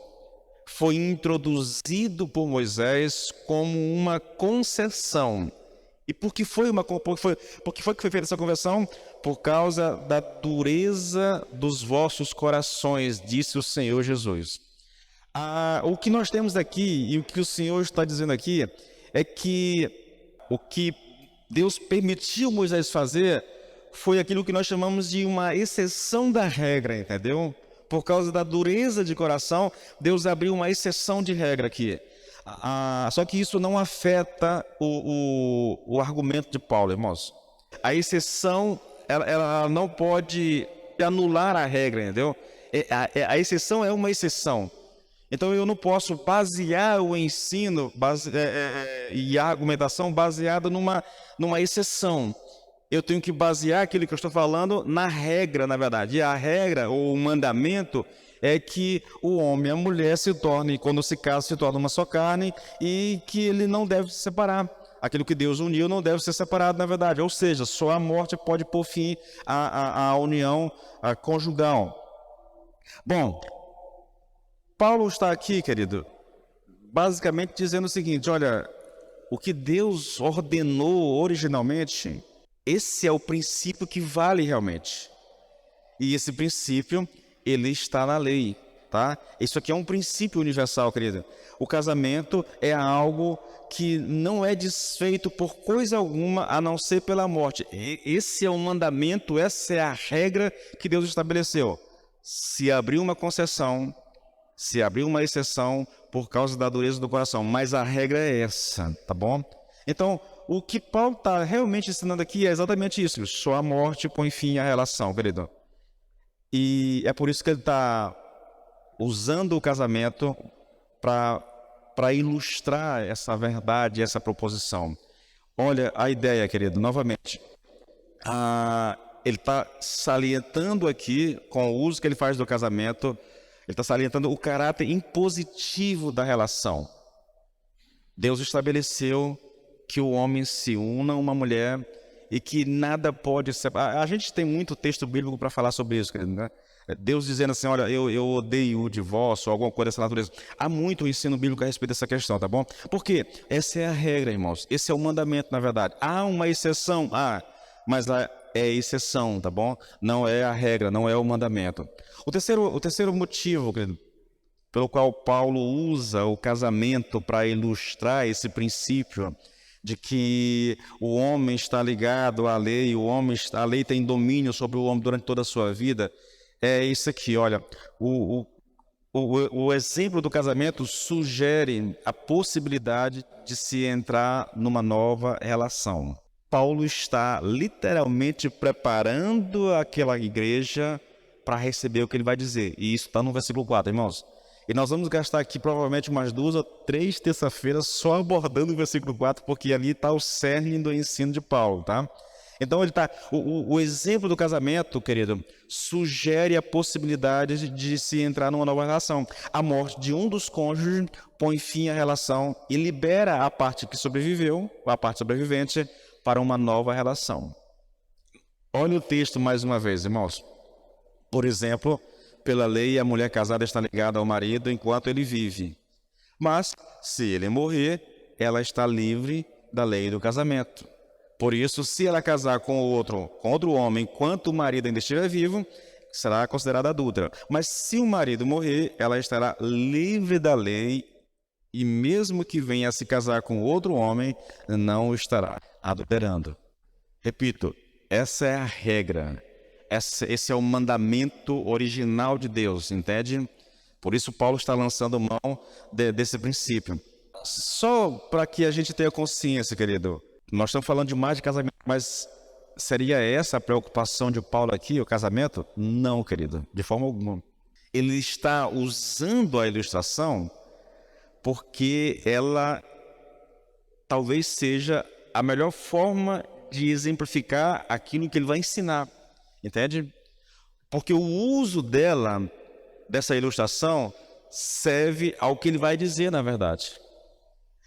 foi introduzido por Moisés como uma concessão. E por que foi que foi feita essa conversão? Por causa da dureza dos vossos corações, disse o Senhor Jesus. O que nós temos aqui e o que o Senhor está dizendo aqui é que o que Deus permitiu Moisés fazer foi aquilo que nós chamamos de uma exceção da regra, entendeu? Por causa da dureza de coração, Deus abriu uma exceção de regra aqui. Só que isso não afeta o argumento de Paulo, irmãos. A exceção, ela não pode anular a regra, entendeu? A exceção é uma exceção. Então eu não posso basear o ensino e a argumentação baseada numa exceção. Eu tenho que basear aquilo que eu estou falando na regra, na verdade. E a regra, ou o mandamento, é que o homem e a mulher se tornem, quando se casam, se tornam uma só carne, e que ele não deve se separar. Aquilo que Deus uniu não deve ser separado, na verdade. Ou seja, só a morte pode pôr fim à união conjugal. Bom, Paulo está aqui, querido, basicamente dizendo o seguinte: olha, o que Deus ordenou originalmente, esse é o princípio que vale realmente. E esse princípio, ele está na lei, tá? Isso aqui é um princípio universal, querido. O casamento é algo que não é desfeito por coisa alguma a não ser pela morte. Esse é o mandamento, essa é a regra que Deus estabeleceu. Se abrir uma concessão, se abrir uma exceção por causa da dureza do coração, mas a regra é essa, tá bom? Então, o que Paulo está realmente ensinando aqui é exatamente isso: só a morte põe fim à relação, querido. E é por isso que ele está usando o casamento para ilustrar essa verdade, essa proposição. Olha a ideia, querido, novamente. Ele está salientando aqui, com o uso que ele faz do casamento, ele está salientando o caráter impositivo da relação. Deus estabeleceu que o homem se una a uma mulher e que nada pode separar. A gente tem muito texto bíblico para falar sobre isso, querido, né? Deus dizendo assim: olha, eu odeio o divórcio, ou alguma coisa dessa natureza. Há muito ensino bíblico a respeito dessa questão, tá bom? Porque essa é a regra, irmãos. Esse é o mandamento, na verdade. Há uma exceção, mas é exceção, tá bom? Não é a regra, não é o mandamento. O terceiro motivo, querido, pelo qual Paulo usa o casamento para ilustrar esse princípio de que o homem está ligado à lei, a lei tem domínio sobre o homem durante toda a sua vida, é isso aqui, olha, o exemplo do casamento sugere a possibilidade de se entrar numa nova relação. Paulo está literalmente preparando aquela igreja para receber o que ele vai dizer. E isso está no versículo 4, irmãos. E nós vamos gastar aqui provavelmente umas 2 ou 3 terça-feiras só abordando o versículo 4, porque ali está o cerne do ensino de Paulo, tá? Então ele tá, o exemplo do casamento, querido, sugere a possibilidade de se entrar numa nova relação. A morte de um dos cônjuges põe fim à relação e libera a parte que sobreviveu, a parte sobrevivente, para uma nova relação. Olha o texto mais uma vez, irmãos. Por exemplo, pela lei, a mulher casada está ligada ao marido enquanto ele vive. Mas, se ele morrer, ela está livre da lei do casamento. Por isso, se ela casar com outro homem, enquanto o marido ainda estiver vivo, será considerada adúltera. Mas se o marido morrer, ela estará livre da lei e mesmo que venha a se casar com outro homem, não estará adulterando. Repito, essa é a regra. Esse é o mandamento original de Deus, entende? Por isso Paulo está lançando mão desse princípio. Só para que a gente tenha consciência, querido. Nós estamos falando demais de casamento, mas seria essa a preocupação de Paulo aqui, o casamento? Não, querido, de forma alguma. Ele está usando a ilustração porque ela talvez seja a melhor forma de exemplificar aquilo que ele vai ensinar. Entende? Porque o uso dessa ilustração, serve ao que ele vai dizer, na verdade.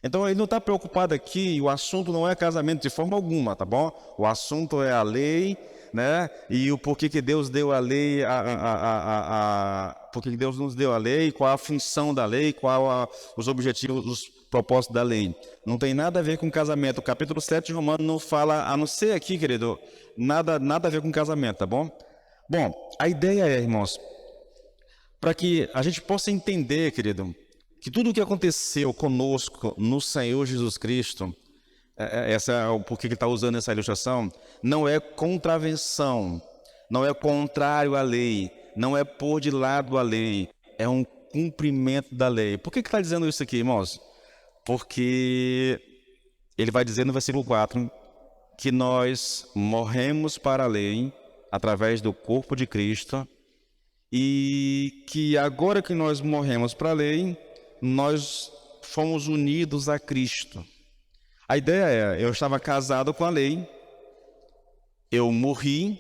Então, ele não está preocupado aqui, o assunto não é casamento de forma alguma, tá bom? O assunto é a lei, né? E o porquê que Deus deu a lei, porquê que Deus nos deu a lei, qual a função da lei, os objetivos, os propósitos da lei. Não tem nada a ver com casamento. O capítulo 7 de Romanos não fala, a não ser aqui, querido, nada a ver com casamento, tá bom? Bom, a ideia é, irmãos, para que a gente possa entender, querido, que tudo o que aconteceu conosco no Senhor Jesus Cristo, essa é o porquê que ele está usando essa ilustração, não é contravenção, não é contrário à lei, não é pôr de lado a lei, é um cumprimento da lei. Por que está dizendo isso aqui, irmãos? Porque ele vai dizer no versículo 4 que nós morremos para a lei através do corpo de Cristo e que agora que nós morremos para a lei, nós fomos unidos a Cristo. A ideia é, eu estava casado com a lei, eu morri,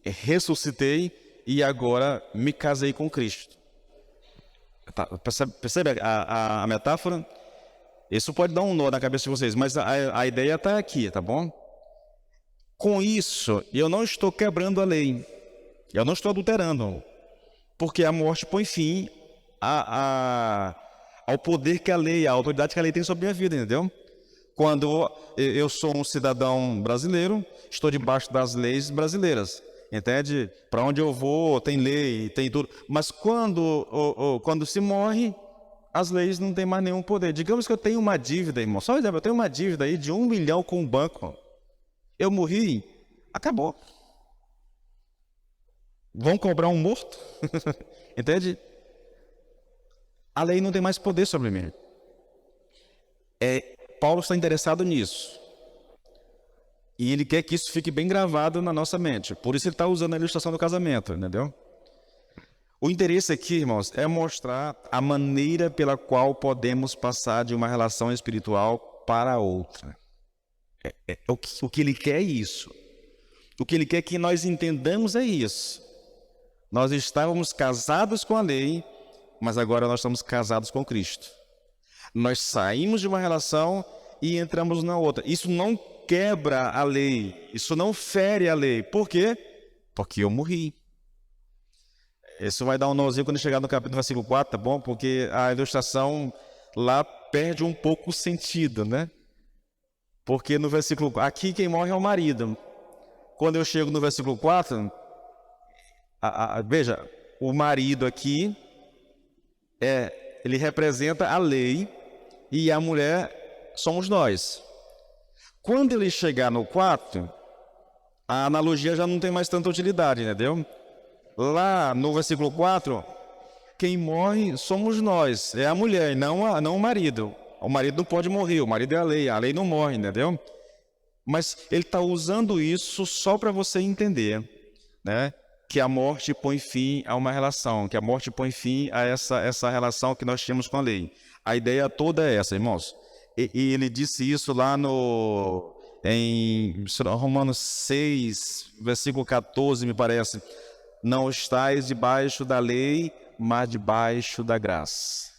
ressuscitei e agora me casei com Cristo. Tá, percebe a metáfora? Isso pode dar um nó na cabeça de vocês, mas a ideia está aqui, tá bom? Com isso, eu não estou quebrando a lei, eu não estou adulterando, porque a morte põe fim ao poder que a lei, à autoridade que a lei tem sobre a minha vida, entendeu? Quando eu sou um cidadão brasileiro, estou debaixo das leis brasileiras, entende? Para onde eu vou, tem lei, tem tudo. Mas quando se morre, as leis não têm mais nenhum poder. Digamos que eu tenho uma dívida, irmão. Só um exemplo, eu tenho uma dívida aí de 1 milhão com o banco. Eu morri, acabou. Vão cobrar um morto? Entende? A lei não tem mais poder sobre mim. Paulo está interessado nisso. E ele quer que isso fique bem gravado na nossa mente. Por isso ele está usando a ilustração do casamento, entendeu? O interesse aqui, irmãos, é mostrar a maneira pela qual podemos passar de uma relação espiritual para outra. O que ele quer é isso. O que ele quer que nós entendamos é isso. Nós estávamos casados com a lei, mas agora nós estamos casados com Cristo. Nós saímos de uma relação e entramos na outra. Isso não quebra a lei, isso não fere a lei. Por quê? Porque eu morri. Isso vai dar um nozinho quando chegar no capítulo versículo 4, tá bom? Porque a ilustração lá perde um pouco o sentido, né? Porque no versículo... Aqui quem morre é o marido. Quando eu chego no versículo 4, veja, o marido aqui, ele representa a lei e a mulher somos nós. Quando ele chegar no quarto, a analogia já não tem mais tanta utilidade, entendeu? Lá no versículo 4, quem morre somos nós, é a mulher, não o marido. O marido não pode morrer, o marido é a lei não morre, entendeu? Mas ele está usando isso só para você entender, né? Que a morte põe fim a uma relação, que a morte põe fim a essa relação que nós tínhamos com a lei. A ideia toda é essa, irmãos. E ele disse isso lá em Romanos 6, versículo 14, me parece. Não estais debaixo da lei, mas debaixo da graça.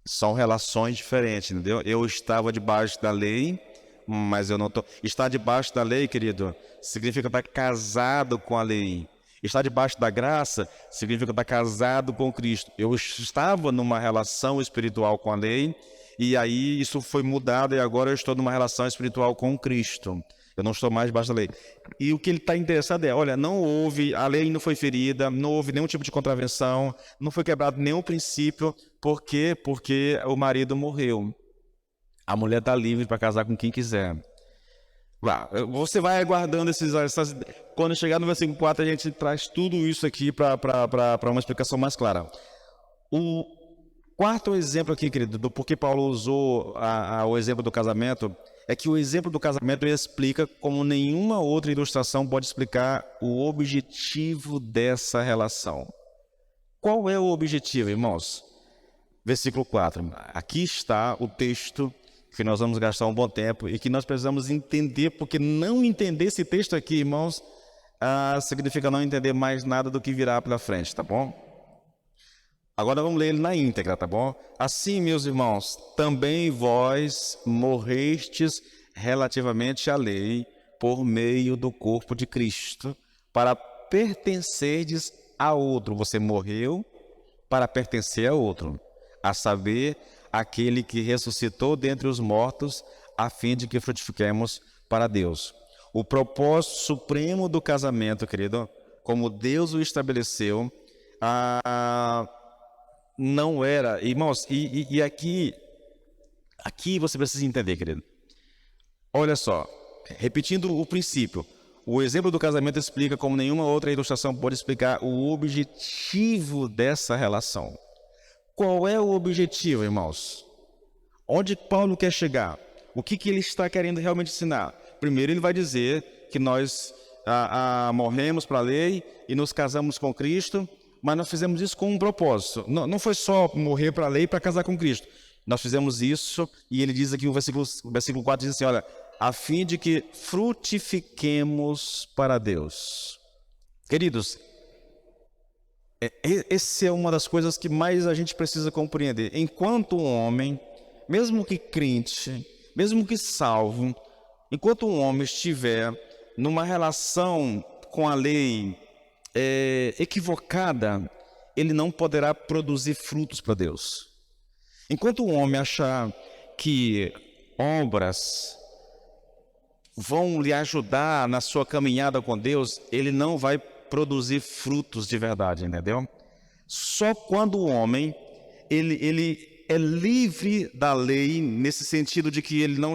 São relações diferentes, entendeu? Eu estava debaixo da lei, mas eu não estou. Estar debaixo da lei, querido, significa estar casado com a lei. Estar debaixo da graça significa estar casado com Cristo. Eu estava numa relação espiritual com a lei, e aí isso foi mudado, e agora eu estou numa relação espiritual com Cristo. Eu não estou mais debaixo da lei. E o que ele está interessado é, olha, não houve, a lei não foi ferida, não houve nenhum tipo de contravenção, não foi quebrado nenhum princípio. Por quê? Porque o marido morreu. A mulher está livre para casar com quem quiser. Você vai aguardando essas... Quando chegar no versículo 4, a gente traz tudo isso aqui para uma explicação mais clara. O quarto exemplo aqui, querido, do porquê Paulo usou o exemplo do casamento, é que o exemplo do casamento explica como nenhuma outra ilustração pode explicar o objetivo dessa relação. Qual é o objetivo, irmãos? Versículo 4. Aqui está o texto que nós vamos gastar um bom tempo e que nós precisamos entender, porque não entender esse texto aqui, irmãos, significa não entender mais nada do que virá pela frente, tá bom? Agora vamos ler ele na íntegra, tá bom? Assim, meus irmãos, também vós morrestes relativamente à lei por meio do corpo de Cristo, para pertencerdes a outro. Você morreu para pertencer a outro, a saber, aquele que ressuscitou dentre os mortos, a fim de que frutifiquemos para Deus. O propósito supremo do casamento, querido, como Deus o estabeleceu, não era, irmãos, e aqui você precisa entender, querido. Olha só, repetindo o princípio, o exemplo do casamento explica como nenhuma outra ilustração pode explicar o objetivo dessa relação. Qual é o objetivo, irmãos? Onde Paulo quer chegar? O que ele está querendo realmente ensinar? Primeiro, ele vai dizer que nós morremos para a lei e nos casamos com Cristo, mas nós fizemos isso com um propósito. Não foi só morrer para a lei para casar com Cristo. Nós fizemos isso, e ele diz aqui, o versículo 4 diz assim, olha, a fim de que frutifiquemos para Deus. Queridos, essa é uma das coisas que mais a gente precisa compreender. Enquanto um homem, mesmo que crente, mesmo que salvo, enquanto um homem estiver numa relação com a lei equivocada, ele não poderá produzir frutos para Deus. Enquanto um homem achar que obras vão lhe ajudar na sua caminhada com Deus, ele não vai produzir frutos de verdade, entendeu? Só quando o homem ele é livre da lei, nesse sentido de que ele não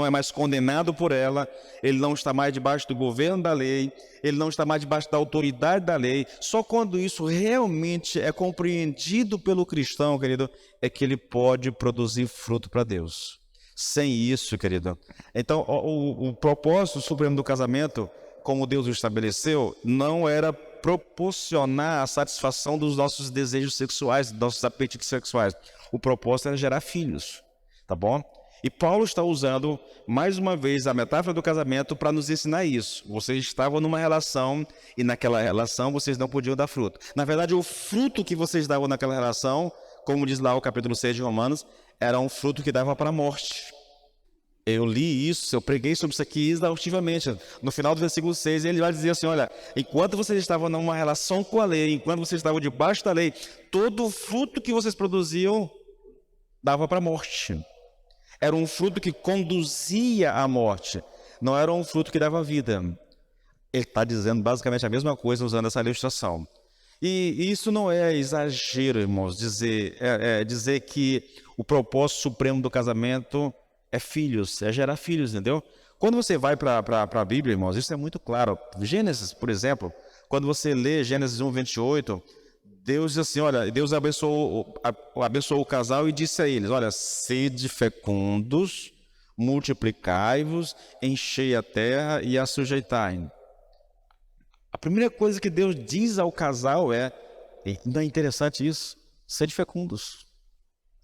é mais condenado por ela, ele não está mais debaixo do governo da lei, ele não está mais debaixo da autoridade da lei. Só quando isso realmente é compreendido pelo cristão, querido, é que ele pode produzir fruto para Deus. Sem isso, querido. Então, o propósito supremo do casamento, como Deus o estabeleceu, não era proporcionar a satisfação dos nossos desejos sexuais, dos nossos apetites sexuais. O propósito era gerar filhos, tá bom? E Paulo está usando, mais uma vez, a metáfora do casamento para nos ensinar isso. Vocês estavam numa relação e naquela relação vocês não podiam dar fruto. Na verdade, o fruto que vocês davam naquela relação, como diz lá o capítulo 6 de Romanos, era um fruto que dava para a morte. Eu li isso, eu preguei sobre isso aqui exaustivamente. No final do versículo 6, ele vai dizer assim, olha, enquanto vocês estavam numa relação com a lei, enquanto vocês estavam debaixo da lei, todo o fruto que vocês produziam dava para a morte. Era um fruto que conduzia à morte, não era um fruto que dava vida. Ele está dizendo basicamente a mesma coisa usando essa ilustração. E isso não é exagero, irmãos, dizer que o propósito supremo do casamento é filhos, é gerar filhos, entendeu? Quando você vai para a Bíblia, irmãos, isso é muito claro. Gênesis, por exemplo, quando você lê Gênesis 1:28, Deus diz assim, olha, Deus abençoou o casal e disse a eles, olha, sede fecundos, multiplicai-vos, enchei a terra e a sujeitai. A primeira coisa que Deus diz ao casal não é interessante isso? Sede fecundos,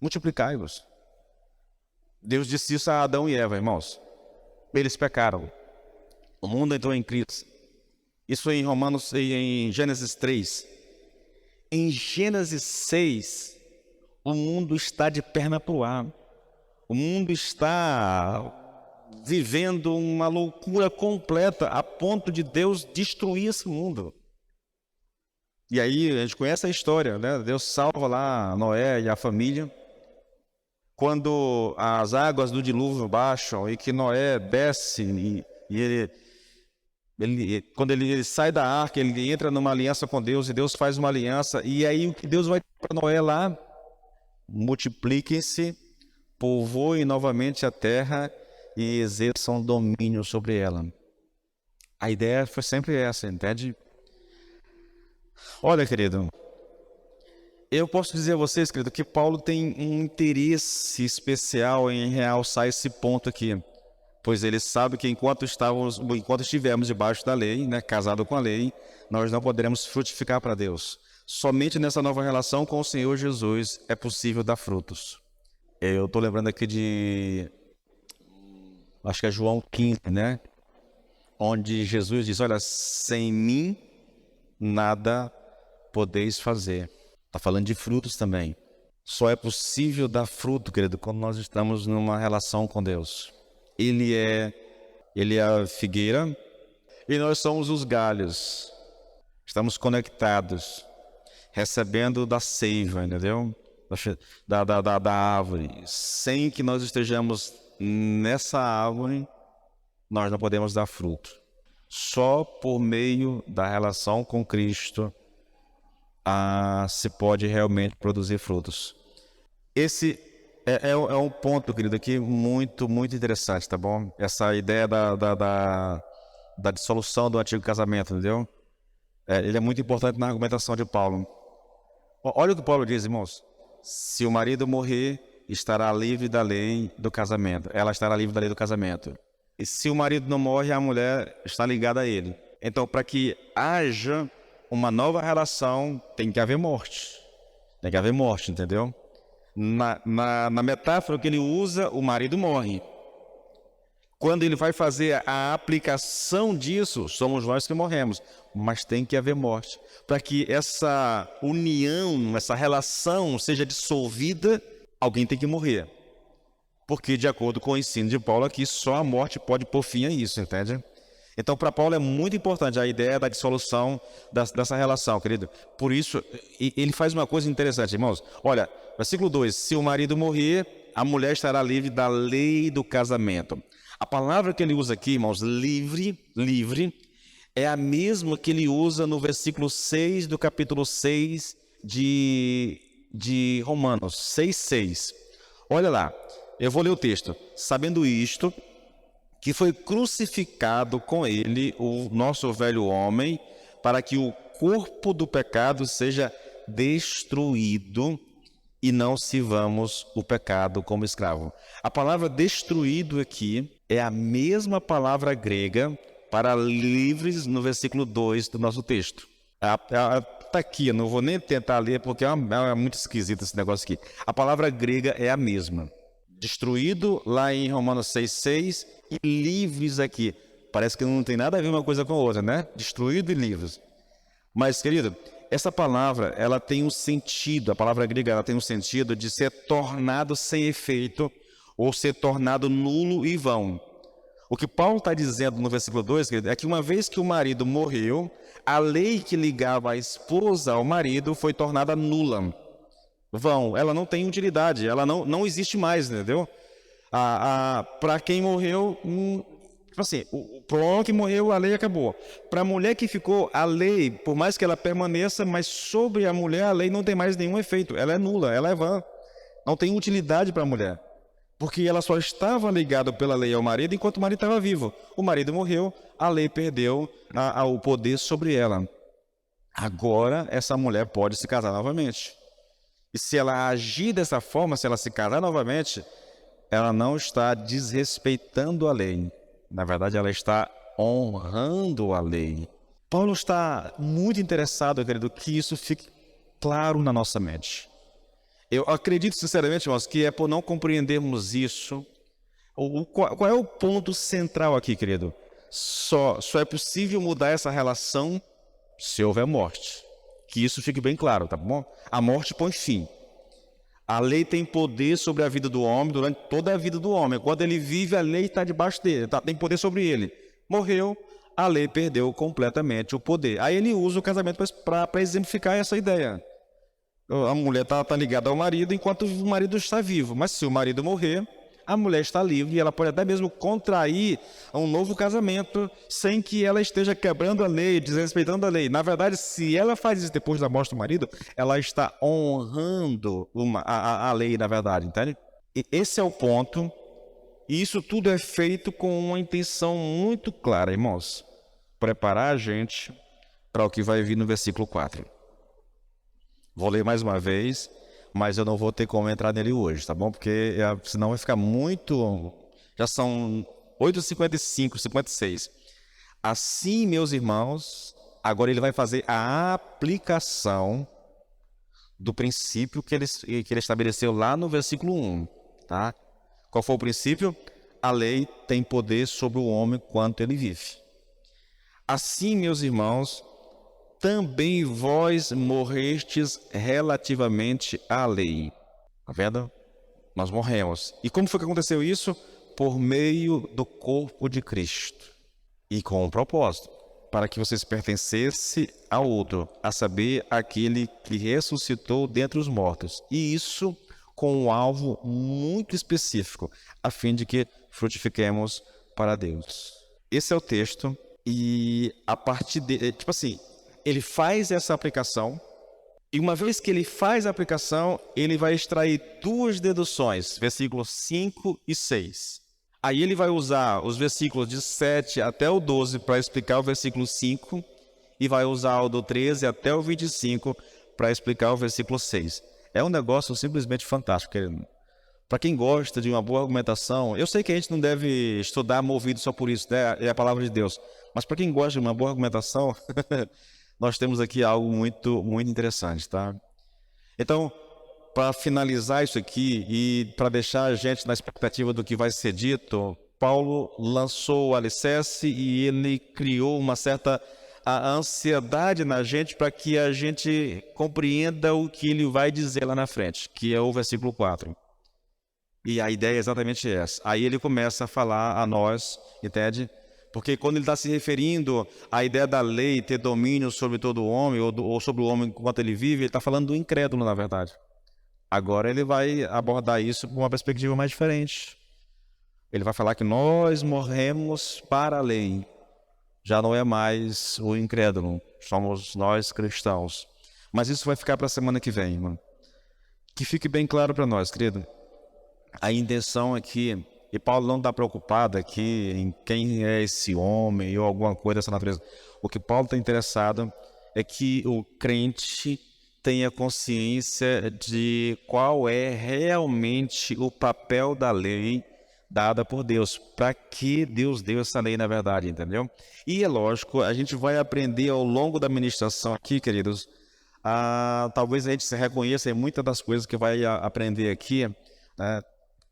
multiplicai-vos. Deus disse isso a Adão e Eva, irmãos. Eles pecaram. O mundo entrou em crise. Isso em Gênesis 3. Em Gênesis 6, o mundo está de perna para o ar. O mundo está vivendo uma loucura completa, a ponto de Deus destruir esse mundo. E aí a gente conhece a história, né? Deus salva lá Noé e a família. Quando as águas do dilúvio baixam e que Noé desce quando ele sai da arca, ele entra numa aliança com Deus e Deus faz uma aliança. E aí o que Deus vai para Noé lá? Multipliquem-se, povoem novamente a terra e exerçam domínio sobre ela. A ideia foi sempre essa, entende? Olha, querido, eu posso dizer a vocês, querido, que Paulo tem um interesse especial em realçar esse ponto aqui, pois ele sabe que enquanto estivermos debaixo da lei, né, casado com a lei, nós não poderemos frutificar para Deus. Somente nessa nova relação com o Senhor Jesus é possível dar frutos. Eu estou lembrando aqui acho que é João 15, né? Onde Jesus diz, olha, sem mim nada podeis fazer. Está falando de frutos também. Só é possível dar fruto, querido, quando nós estamos numa relação com Deus. Ele é a figueira e nós somos os galhos. Estamos conectados, recebendo da seiva, entendeu? Da árvore. Sem que nós estejamos nessa árvore, nós não podemos dar fruto. Só por meio da relação com Cristo se pode realmente produzir frutos. Esse é um ponto, querido, aqui muito, muito interessante, tá bom? Essa ideia da dissolução do antigo casamento, entendeu? Ele é muito importante na argumentação de Paulo. Olha o que Paulo diz, irmãos. Se o marido morrer, estará livre da lei do casamento. Ela estará livre da lei do casamento. E se o marido não morre, a mulher está ligada a ele. Então, para que haja uma nova relação, tem que haver morte. Tem que haver morte, entendeu? Na metáfora que ele usa, o marido morre. Quando ele vai fazer a aplicação disso, somos nós que morremos. Mas tem que haver morte. Para que essa união, essa relação seja dissolvida, alguém tem que morrer. Porque, de acordo com o ensino de Paulo aqui, só a morte pode pôr fim a isso, entende? Então, para Paulo é muito importante a ideia da dissolução dessa relação, querido. Por isso, ele faz uma coisa interessante, irmãos. Olha, versículo 2, se o marido morrer, a mulher estará livre da lei do casamento. A palavra que ele usa aqui, irmãos, livre, é a mesma que ele usa no versículo 6 do capítulo 6 de Romanos, 6:6. Olha lá, eu vou ler o texto. Sabendo isto, que foi crucificado com ele o nosso velho homem, para que o corpo do pecado seja destruído e não sirvamos o pecado como escravo. A palavra destruído aqui é a mesma palavra grega para livres no versículo 2 do nosso texto. Está aqui, eu não vou nem tentar ler porque é muito esquisito esse negócio aqui. A palavra grega é a mesma. Destruído lá em Romanos 6:6 e livres aqui. Parece que não tem nada a ver uma coisa com a outra, né? Destruído e livres. Mas, querido, essa palavra, ela tem um sentido, a palavra grega, ela tem um sentido de ser tornado sem efeito ou ser tornado nulo e vão. O que Paulo está dizendo no versículo 2, querido, é que uma vez que o marido morreu, a lei que ligava a esposa ao marido foi tornada nula. Vão, ela não tem utilidade, ela não existe mais, entendeu? Para quem morreu, tipo assim, para o homem que morreu, a lei acabou. Para a mulher que ficou, a lei, por mais que ela permaneça, mas sobre a mulher a lei não tem mais nenhum efeito, ela é nula, ela é vã, não tem utilidade para a mulher. Porque ela só estava ligada pela lei ao marido enquanto o marido estava vivo. O marido morreu, a lei perdeu o poder sobre ela. Agora, essa mulher pode se casar novamente. E se ela agir dessa forma, se ela se casar novamente, ela não está desrespeitando a lei. Na verdade, ela está honrando a lei. Paulo está muito interessado, querido, que isso fique claro na nossa mente. Eu acredito sinceramente, irmãos, que é por não compreendermos isso. Qual é o ponto central aqui, querido? Só é possível mudar essa relação se houver morte. Que isso fique bem claro, tá bom? A morte põe fim. A lei tem poder sobre a vida do homem durante toda a vida do homem. Quando ele vive, a lei está debaixo dele, tem poder sobre ele. Morreu, a lei perdeu completamente o poder. Aí ele usa o casamento para exemplificar essa ideia. A mulher está ligada ao marido enquanto o marido está vivo. Mas se o marido morrer, a mulher está livre e ela pode até mesmo contrair um novo casamento sem que ela esteja quebrando a lei, desrespeitando a lei. Na verdade, se ela faz isso depois da morte do marido, ela está honrando a lei, na verdade, entende? E esse é o ponto. E isso tudo é feito com uma intenção muito clara, irmãos. Preparar a gente para o que vai vir no versículo 4. Vou ler mais uma vez, mas eu não vou ter como entrar nele hoje, tá bom? Porque senão vai ficar muito... Já são 8h55, 56. Assim, meus irmãos, agora ele vai fazer a aplicação do princípio que ele estabeleceu lá no versículo 1, tá? Qual foi o princípio? A lei tem poder sobre o homem quanto ele vive. Assim, meus irmãos, também vós morrestes relativamente à lei. Tá vendo? Nós morremos. E como foi que aconteceu isso? Por meio do corpo de Cristo. E com um propósito, para que vocês pertencessem ao outro, a saber, aquele que ressuscitou dentre os mortos. E isso com um alvo muito específico, a fim de que frutifiquemos para Deus. Esse é o texto, e a partir de... Tipo assim, ele faz essa aplicação, e uma vez que ele faz a aplicação, ele vai extrair duas deduções, versículos 5 e 6. Aí ele vai usar os versículos de 7 até o 12 para explicar o versículo 5, e vai usar o do 13 até o 25 para explicar o versículo 6. É um negócio simplesmente fantástico, querido. Para quem gosta de uma boa argumentação, eu sei que a gente não deve estudar movido só por isso, né? É a palavra de Deus. Mas para quem gosta de uma boa argumentação, nós temos aqui algo muito, muito interessante, tá? Então, para finalizar isso aqui e para deixar a gente na expectativa do que vai ser dito, Paulo lançou o alicerce e ele criou uma certa ansiedade na gente para que a gente compreenda o que ele vai dizer lá na frente, que é o versículo 4. E a ideia é exatamente essa. Aí ele começa a falar a nós, entende? Porque quando ele está se referindo à ideia da lei ter domínio sobre todo o homem, ou sobre o homem enquanto ele vive, ele está falando do incrédulo, na verdade. Agora ele vai abordar isso com uma perspectiva mais diferente. Ele vai falar que nós morremos para a lei. Já não é mais o incrédulo, somos nós cristãos. Mas isso vai ficar para a semana que vem, mano. Que fique bem claro para nós, querido. A intenção aqui, e Paulo não está preocupado aqui em quem é esse homem ou alguma coisa dessa natureza. O que Paulo está interessado é que o crente tenha consciência de qual é realmente o papel da lei dada por Deus, para que Deus deu essa lei na verdade, entendeu? E é lógico, a gente vai aprender ao longo da ministração aqui, queridos, talvez a gente se reconheça em muitas das coisas que vai aprender aqui, né?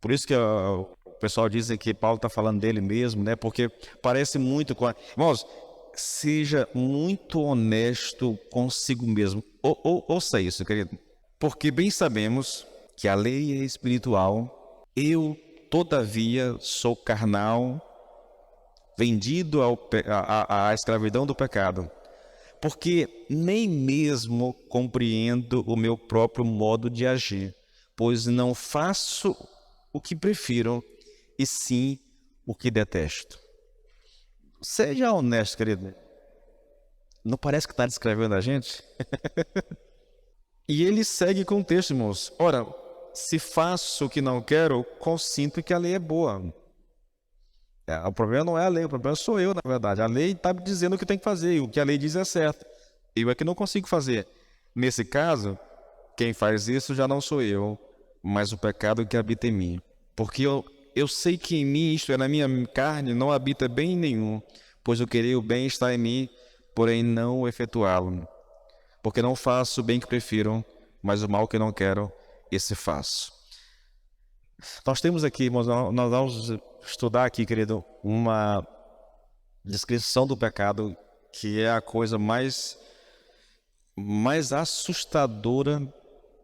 Por isso que o pessoal diz que Paulo está falando dele mesmo, né? Porque parece muito com... Irmãos, seja muito honesto consigo mesmo. Ouça isso, querido. Porque bem sabemos que a lei é espiritual. Eu, todavia, sou carnal, vendido à escravidão do pecado. Porque nem mesmo compreendo o meu próprio modo de agir, pois não faço o que prefiro, e sim o que detesto. Seja honesto, querido. Não parece que está descrevendo a gente? E ele segue com o texto, irmãos. Ora, se faço o que não quero, consinto que a lei é boa. O problema não é a lei, o problema sou eu, na verdade. A lei está me dizendo o que tem que fazer, e o que a lei diz é certo. Eu é que não consigo fazer. Nesse caso, quem faz isso já não sou eu, mas o pecado que habita em mim. Porque eu sei que em mim, isto é, na minha carne, não habita bem nenhum, pois o querer o bem está em mim, porém não o efetuá-lo. Porque não faço o bem que prefiro, mas o mal que não quero, esse faço. Nós temos aqui, irmãos, nós vamos estudar aqui, querido, uma descrição do pecado que é a coisa mais assustadora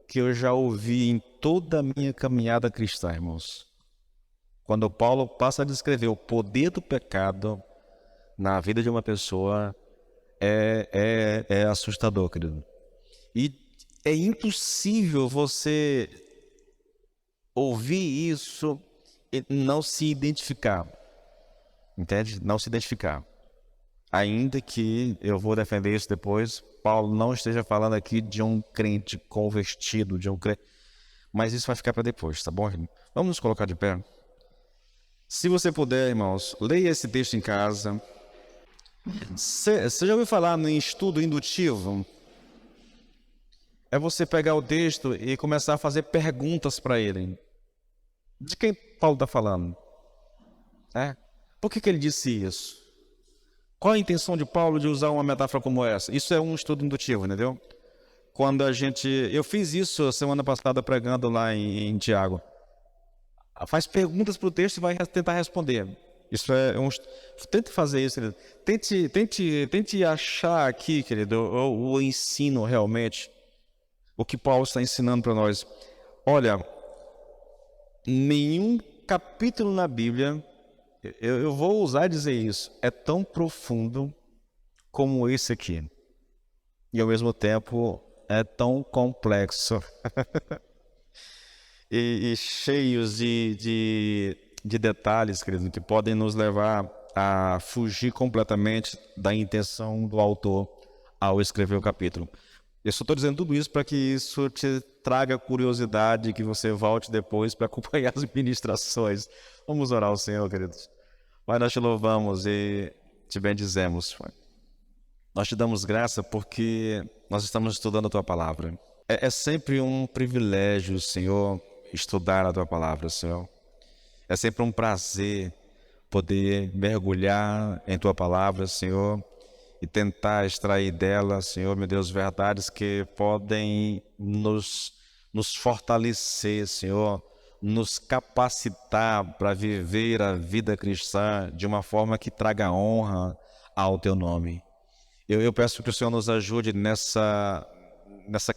que eu já ouvi em toda a minha caminhada cristã, irmãos. Quando Paulo passa a descrever o poder do pecado na vida de uma pessoa, é assustador, querido. E é impossível você ouvir isso e não se identificar, entende? Não se identificar. Ainda que eu vou defender isso depois, Paulo não esteja falando aqui de um crente convertido, de um crente, mas isso vai ficar para depois, tá bom, irmão? Vamos nos colocar de pé. Se você puder, irmãos, leia esse texto em casa. Você já ouviu falar em estudo indutivo? É você pegar o texto e começar a fazer perguntas para ele. De quem Paulo está falando? Por que ele disse isso? Qual a intenção de Paulo de usar uma metáfora como essa? Isso é um estudo indutivo, entendeu? Quando eu fiz isso semana passada pregando lá em Tiago. Faz perguntas para o texto e vai tentar responder. Isso tente fazer isso, querido. Tente achar aqui, querido, o ensino realmente, o que Paulo está ensinando para nós. Olha, nenhum capítulo na Bíblia, eu vou ousar dizer isso, é tão profundo como esse aqui. E ao mesmo tempo é tão complexo e cheios de detalhes, querido, que podem nos levar a fugir completamente da intenção do autor ao escrever o capítulo. Eu só estou dizendo tudo isso para que isso te traga curiosidade, que você volte depois para acompanhar as ministrações. Vamos orar ao Senhor, queridos. Pai, nós te louvamos e te bendizemos, Pai. Nós te damos graça porque nós estamos estudando a Tua Palavra. É sempre um privilégio, Senhor, estudar a Tua Palavra, Senhor. É sempre um prazer poder mergulhar em Tua Palavra, Senhor, e tentar extrair dela, Senhor, meu Deus, verdades que podem nos fortalecer, Senhor, nos capacitar para viver a vida cristã de uma forma que traga honra ao Teu nome. Eu peço que o Senhor nos ajude nessa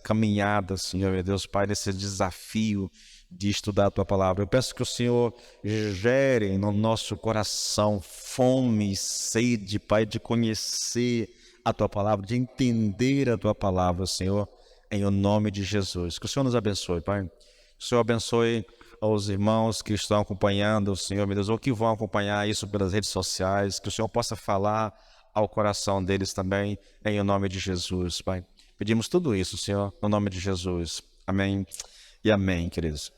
caminhada, Senhor, meu Deus, Pai, nesse desafio de estudar a Tua Palavra. Eu peço que o Senhor gere no nosso coração fome e sede, Pai, de conhecer a Tua Palavra, de entender a Tua Palavra, Senhor, em o nome de Jesus. Que o Senhor nos abençoe, Pai. Que o Senhor abençoe aos irmãos que estão acompanhando, Senhor, meu Deus, ou que vão acompanhar isso pelas redes sociais. Que o Senhor possa falar ao coração deles também, em o nome de Jesus, Pai. Pedimos tudo isso, Senhor, no nome de Jesus. Amém e amém, queridos.